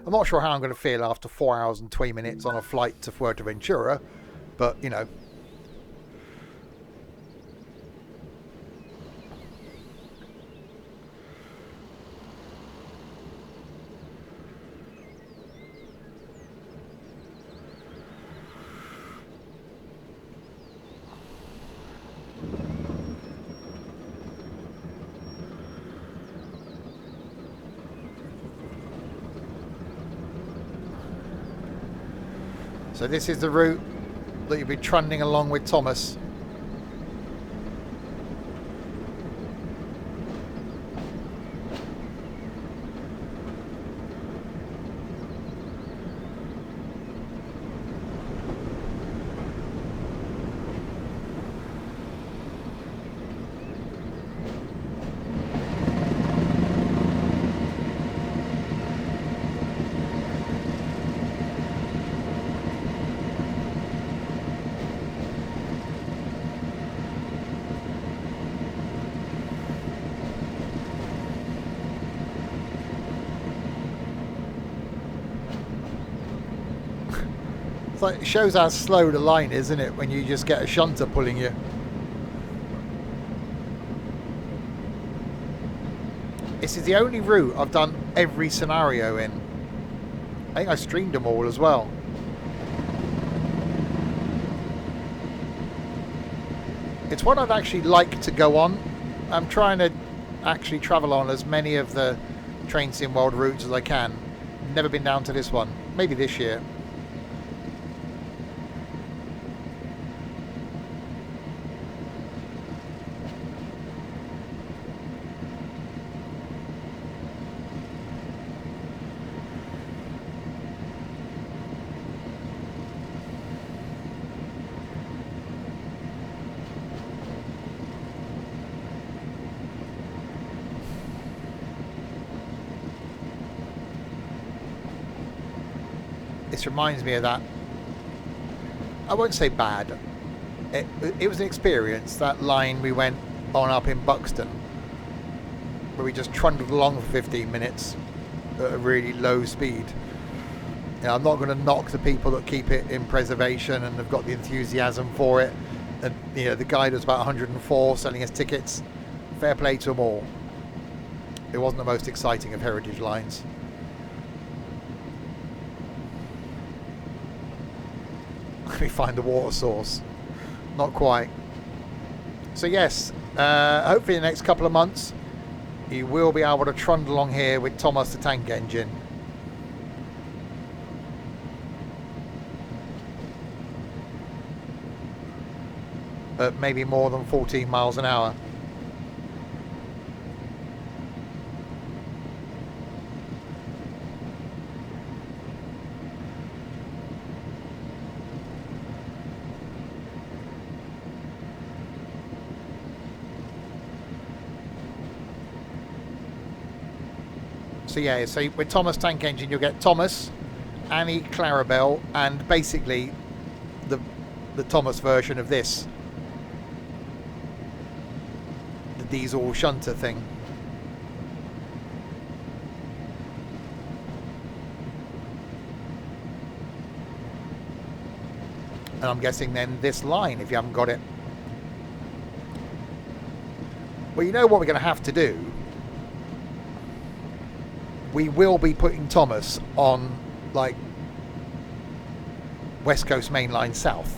I'm not sure how I'm going to feel after 4 hours and 20 minutes on a flight to Fuerteventura, but, you know. So this is the route that you'll be trundling along with Thomas. It's like, it shows how slow the line is, isn't it, when you just get a shunter pulling you. This is the only route I've done every scenario in. I think I streamed them all as well. It's what I'd actually like to go on. I'm trying to actually travel on as many of the Train Sim World routes as I can. Never been down to this one. Maybe this year. This reminds me of that. I won't say bad. It was an experience, that line we went on up in Buxton, where we just trundled along for 15 minutes at a really low speed. You know, I'm not going to knock the people that keep it in preservation and have got the enthusiasm for it. And you know, the guy was about 104 selling us tickets. Fair play to them all. It wasn't the most exciting of heritage lines. Let me find the water source. Not quite. So yes, hopefully in the next couple of months you will be able to trundle along here with Thomas the tank engine. At maybe more than 14 miles an hour. So yeah, so with Thomas tank engine you'll get Thomas, Annie, Clarabelle, and basically the Thomas version of this, the diesel shunter thing. And I'm guessing then this line, if you haven't got it. Well, you know what we're going to have to do? We will be putting Thomas on like West Coast Main Line South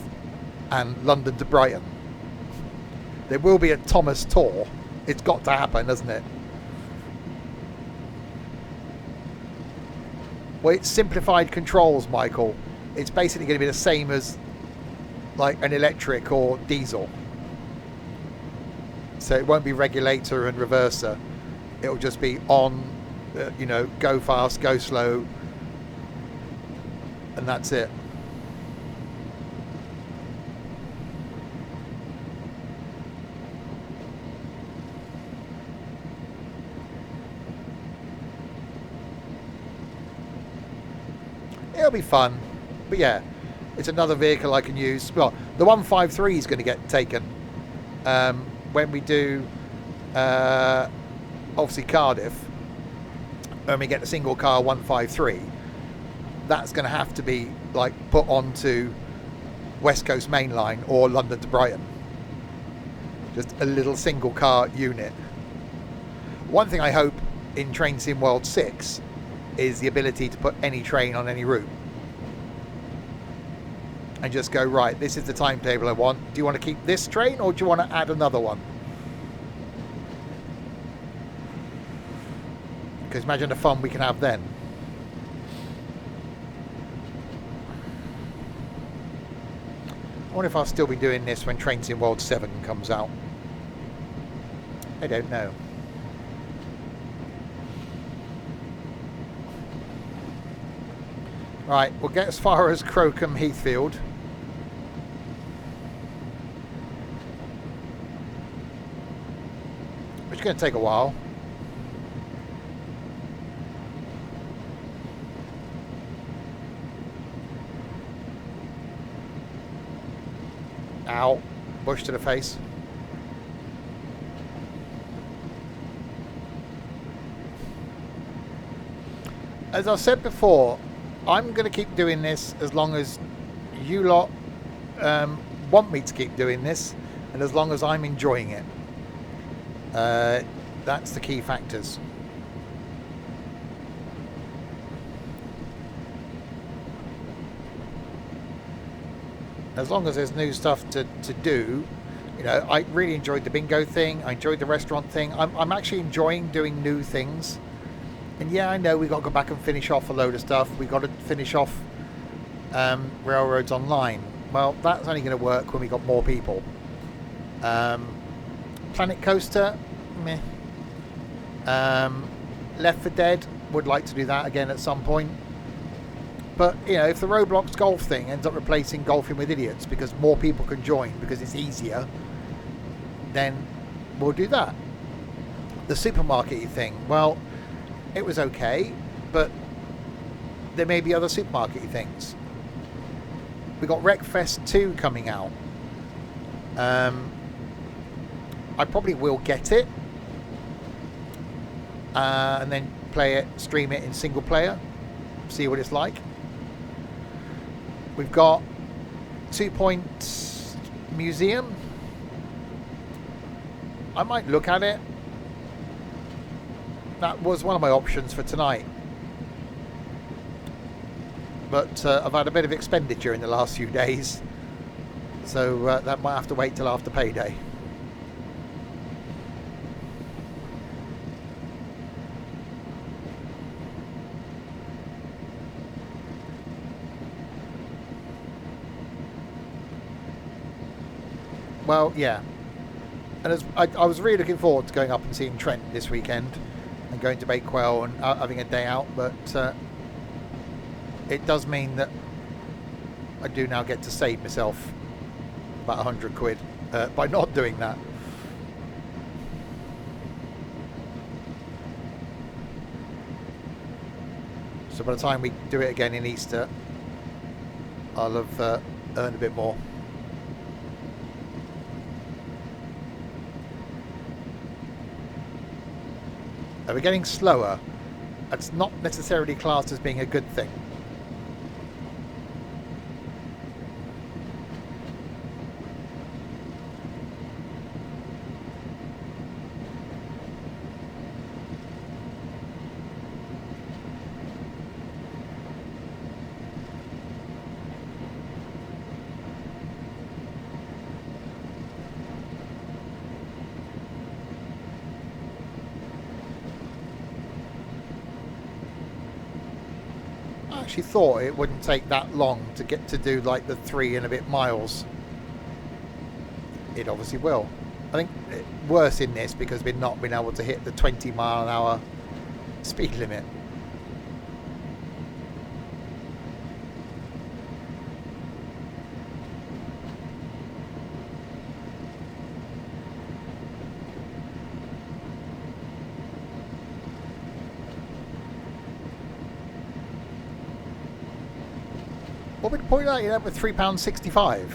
and London to Brighton. There will be a Thomas tour. It's got to happen, doesn't it? Well, it's simplified controls, Michael. It's basically going to be the same as like an electric or diesel. So it won't be regulator and reverser. It'll just be on, you know, go fast, go slow, and that's it. It'll be fun, but yeah, it's another vehicle I can use. Well, the 153 is going to get taken when we do obviously Cardiff. When we get the single car 153, that's going to have to be like put onto West Coast Main Line or London to Brighton. Just a little single car unit. One thing I hope in Train Sim World 6 is the ability to put any train on any route and just go, right, this is the timetable I want. Do you want to keep this train or do you want to add another one? Because imagine the fun we can have then. I wonder if I'll still be doing this when Train Sim World 7 comes out. I don't know. Right, we'll get as far as Crocombe Heathfield. Which is going to take a while. Ow. Bush to the face. As I've said before, I'm going to keep doing this as long as you lot want me to keep doing this, and as long as I'm enjoying it. That's the key factors. As long as there's new stuff to do, you know, I really enjoyed the bingo thing. I enjoyed the restaurant thing. I'm actually enjoying doing new things. And yeah, I know we got to go back and finish off a load of stuff. We got to finish off Railroads Online. Well, that's only going to work when we got more people. Planet Coaster, meh. Left 4 Dead, would like to do that again at some point. But, you know, if the Roblox golf thing ends up replacing Golfing with Idiots because more people can join because it's easier, then we'll do that. The supermarket thing, well, it was okay, but there may be other supermarket things. We got Wreckfest 2 coming out. I probably will get it and then play it, stream it in single player, see what it's like. We've got 2 Point Museum. I might look at it. That was one of my options for tonight. But I've had a bit of expenditure in the last few days. So that might have to wait till after payday. Well, yeah. And as I was really looking forward to going up and seeing Trent this weekend and going to Bakewell and having a day out, but it does mean that I do now get to save myself about 100 quid by not doing that. So by the time we do it again in Easter, I'll have earned a bit more. We're getting slower. That's not necessarily classed as being a good thing. actually thought it wouldn't take that long to get to do like the 3 and a bit miles. It obviously will. I think worse in this because we've not been able to hit the 20-mile-an-hour speed limit. What would point out you up with £3.65?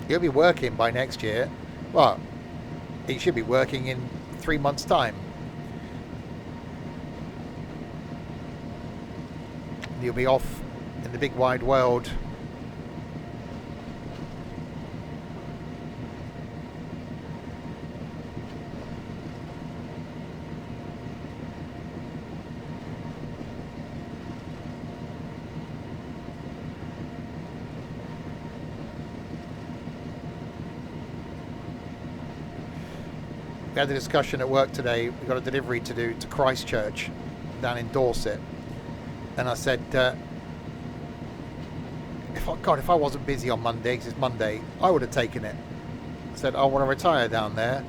You'll be working by next year. Well, he should be working in 3 months' time. You'll be off in the big wide world. We had a discussion at work today. We got a delivery to do to Christchurch down in Dorset, and I said, if I wasn't busy on Monday, because it's Monday, I would have taken it. I said I want to retire down there,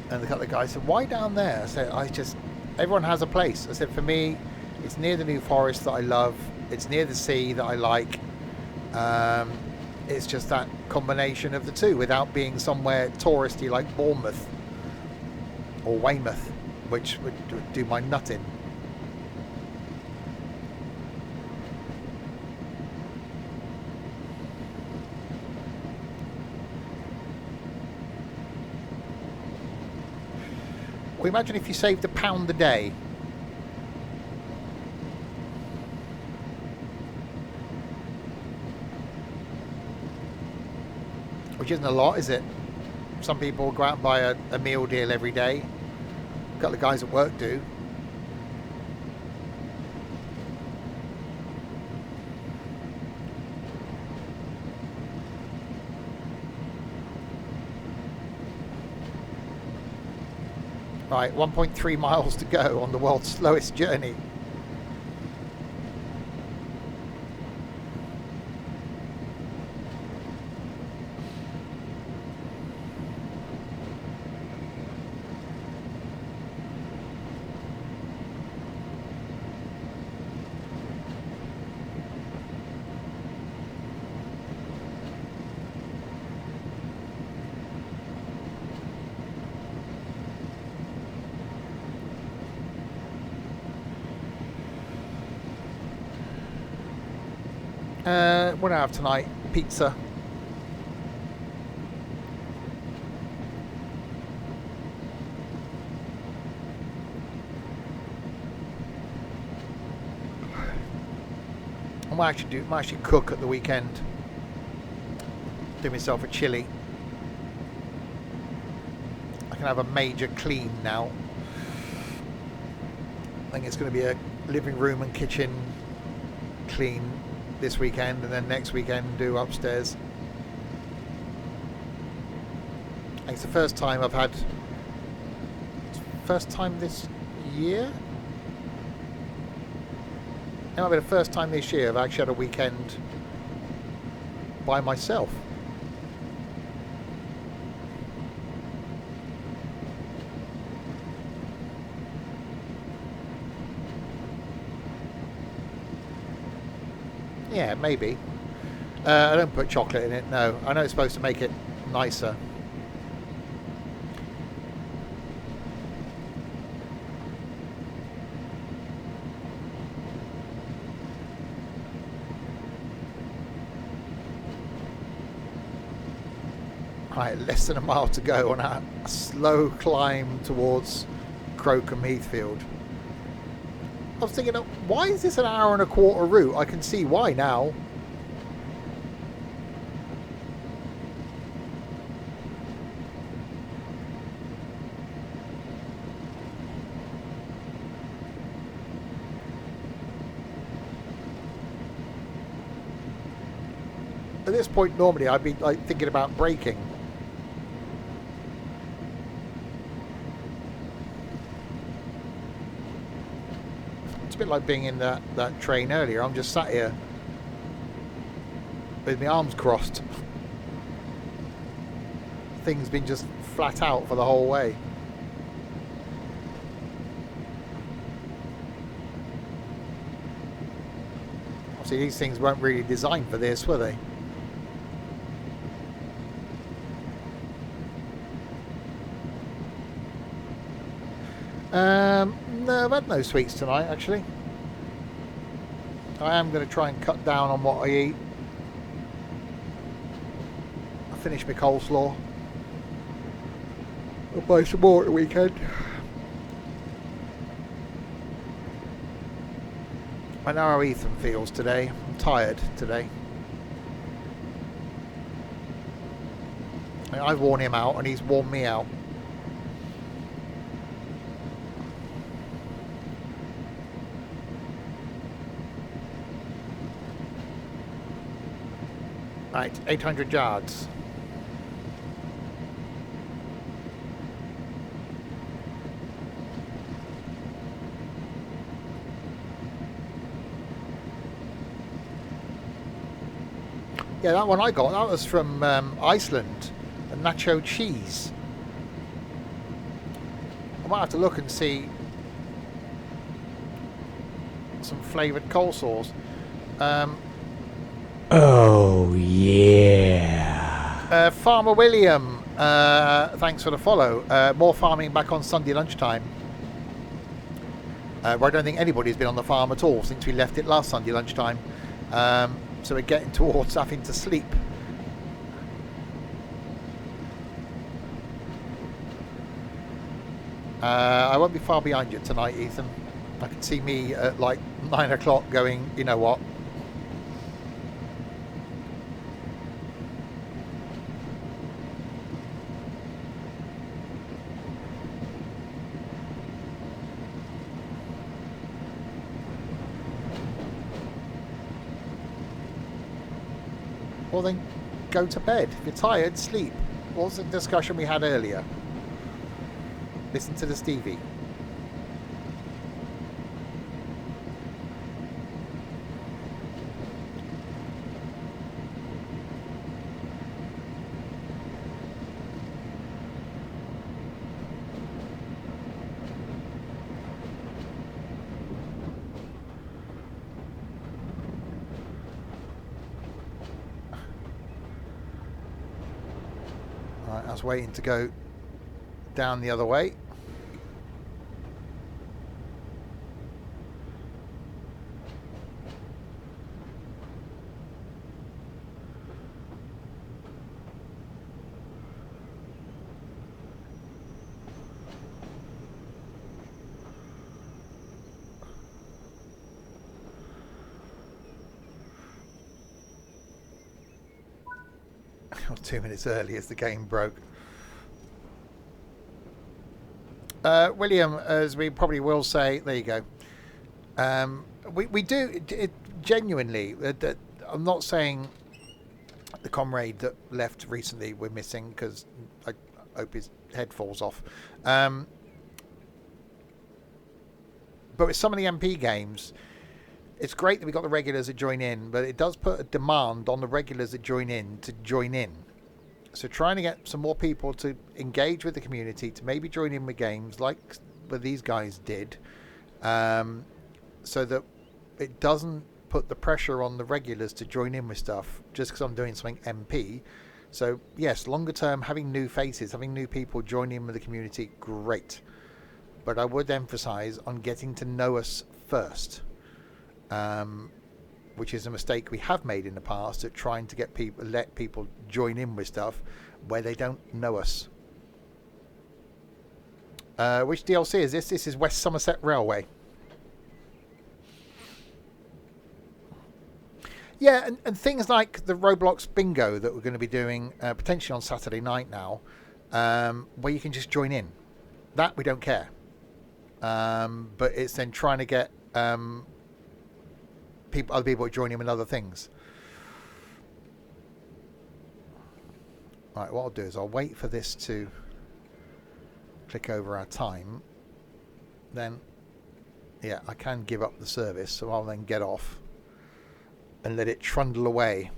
and the guy said, why down there? I said, everyone has a place. I said, for me, it's near the New Forest that I love. It's near the sea that I like. It's just that combination of the two without being somewhere touristy like Bournemouth or Weymouth, which would do my nutting. Well, imagine if you saved £1 a day. Which isn't a lot, is it? Some people go out and buy a meal deal every day. A couple of guys at work do. Right, 1.3 miles to go on the world's slowest journey. What do I have tonight? Pizza. I might actually cook at the weekend. Do myself a chili. I can have a major clean now. I think it's going to be a living room and kitchen clean this weekend, and then next weekend do upstairs. I think it's the first time this year? It might be the first time this year I've actually had a weekend by myself. Yeah, maybe. I don't put chocolate in it, no. I know it's supposed to make it nicer. Right, less than a mile to go on a slow climb towards Crocombe Heathfield. I was thinking, why is this an hour and a quarter route? I can see why now. At this point, normally I'd be like thinking about braking. bit like being in that train earlier. I'm just sat here with my arms crossed. Thing's been just flat out for the whole way. Obviously these things weren't really designed for this, were they? No, I've had no sweets tonight, actually. I am going to try and cut down on what I eat. I finished my coleslaw. I'll buy some more at the weekend. I know how Ethan feels today. I'm tired today. I've worn him out and he's worn me out. Right, 800 yards. Yeah, that one I got, that was from Iceland, a nacho cheese. I might have to look and see some flavoured coleslaws. Oh, yeah. Farmer William, thanks for the follow. More farming back on Sunday lunchtime. Well, I don't think anybody's been on the farm at all since we left it last Sunday lunchtime. So we're getting towards having to sleep. I won't be far behind you tonight, Ethan. I can see me at like 9 o'clock going, you know what? Well then, go to bed. If you're tired, sleep. What was the discussion we had earlier? Listen to the Stevie. Right, I was waiting to go down the other way. I was 2 minutes early as the game broke. William, as we probably will say, there you go. We do it genuinely. I'm not saying the comrade that left recently we're missing, because I hope his head falls off. But with some of the MP games, it's great that we got the regulars that join in, but it does put a demand on the regulars that join in to join in. So trying to get some more people to engage with the community, to maybe join in with games like what these guys did, so that it doesn't put the pressure on the regulars to join in with stuff just because I'm doing something MP. So yes, longer term, having new faces, having new people join in with the community, great. But I would emphasize on getting to know us first. Which is a mistake we have made in the past, at trying to get people, let people join in with stuff where they don't know us. Which DLC is this? This is West Somerset Railway. Yeah, and things like the Roblox bingo that we're going to be doing potentially on Saturday night now, where you can just join in. That we don't care. But it's then trying to get other people join in with other things. Right, what I'll do is I'll wait for this to click over our time. Then Yeah, I can give up the service, so I'll then get off and let it trundle away.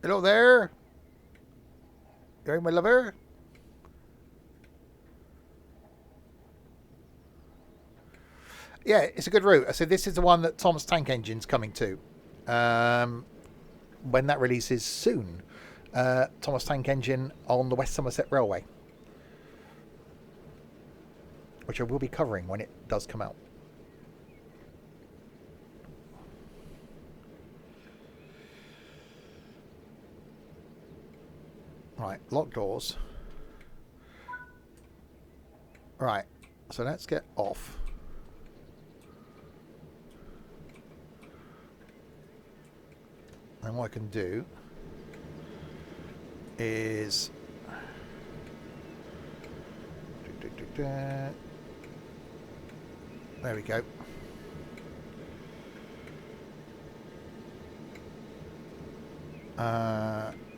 Hello there. You my lover? Yeah, it's a good route. So this is the one that Thomas Tank Engine's coming to. When that releases soon. Thomas Tank Engine on the West Somerset Railway. Which I will be covering when it does come out. Right, lock doors. Right, so let's get off. And what I can do is there we go.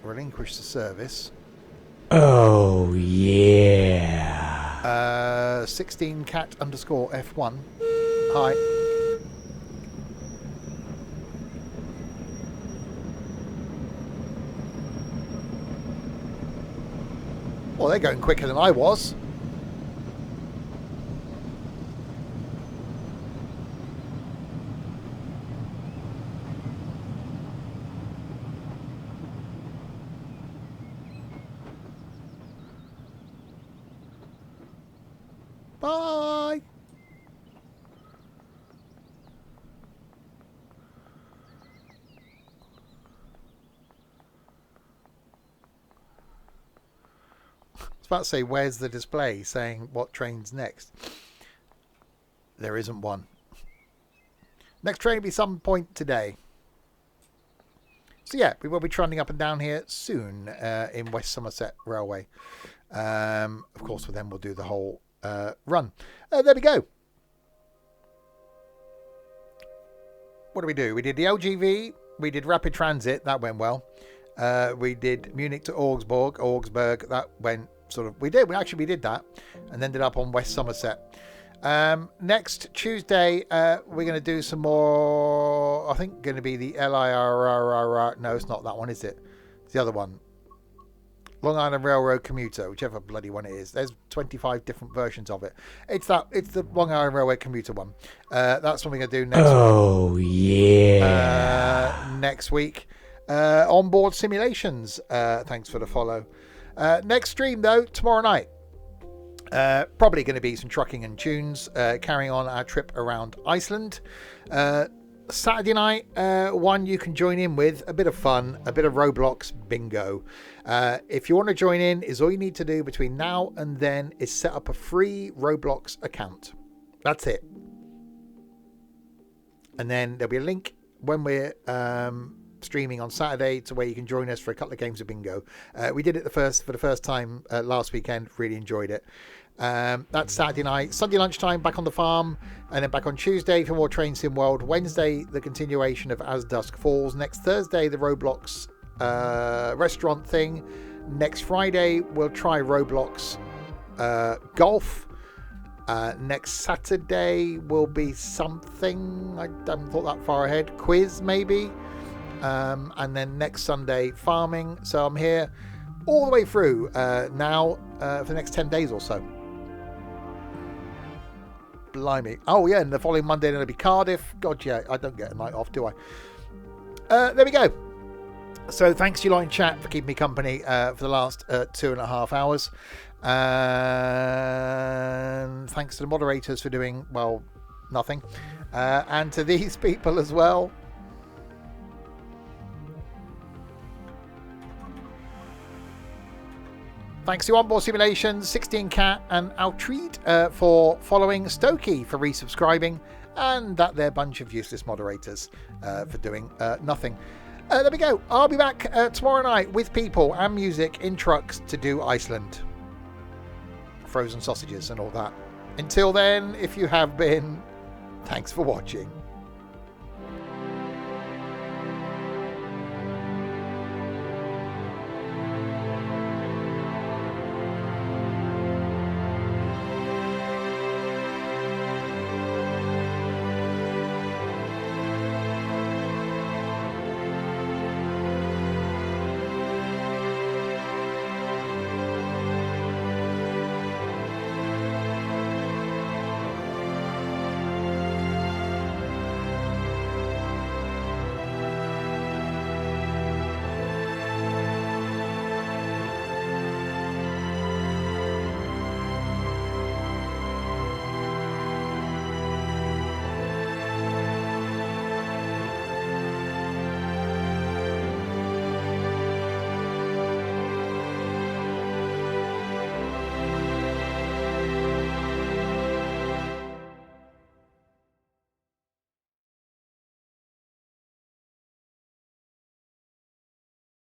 Relinquish the service. Oh yeah. 16 cat underscore F1. Hi. Well, they're going quicker than I was. Bye. I was about to say, where's the display saying what train's next? There isn't one. Next train will be some point today. So yeah, we will be trundling up and down here soon in West Somerset Railway. Of course, then we'll do the whole run. There we go. What do? We did the LGV. We did rapid transit. That went well. We did Munich to Augsburg. That went sort of. We did that, and ended up on West Somerset. Next Tuesday, we're going to do some more. I think going to be the LIRR. No, it's not that one, is it? It's the other one. Long Island Railroad Commuter, whichever bloody one it is. There's 25 different versions of it. It's the Long Island Railway Commuter one. That's what we're going to do next week. Oh, yeah. Next week. Onboard simulations. Thanks for the follow. Next stream, though, tomorrow night. Probably going to be some trucking and tunes. Carrying on our trip around Iceland. Saturday night, one you can join in with, a bit of fun, a bit of Roblox bingo. If you want to join in, is all you need to do between now and then is set up a free Roblox account. That's it. And then there'll be a link when we're streaming on Saturday to where you can join us for a couple of games of bingo. We did it for the first time last weekend. Really enjoyed it. That's Saturday night. Sunday lunchtime back on the farm, and then back on Tuesday for more Train Sim World. Wednesday the continuation of As Dusk Falls. Next Thursday the Roblox restaurant thing. Next Friday we'll try Roblox golf. Next Saturday will be something, I haven't thought that far ahead, quiz maybe, and then next Sunday farming. So I'm here all the way through now for the next 10 days or so. Blimey. Oh yeah, and the following Monday it'll be Cardiff. God yeah, I don't get a night off, do I? There we go. So thanks to you lot in chat for keeping me company for the last 2.5 hours. And thanks to the moderators for doing, well, nothing. And to these people as well. Thanks to Onboard Simulations, 16 Cat and Altreed for following, Stokey for resubscribing, and that there bunch of useless moderators for doing nothing. There we go. I'll be back tomorrow night with people and music in trucks to do Iceland. Frozen sausages and all that. Until then, if you have been, thanks for watching.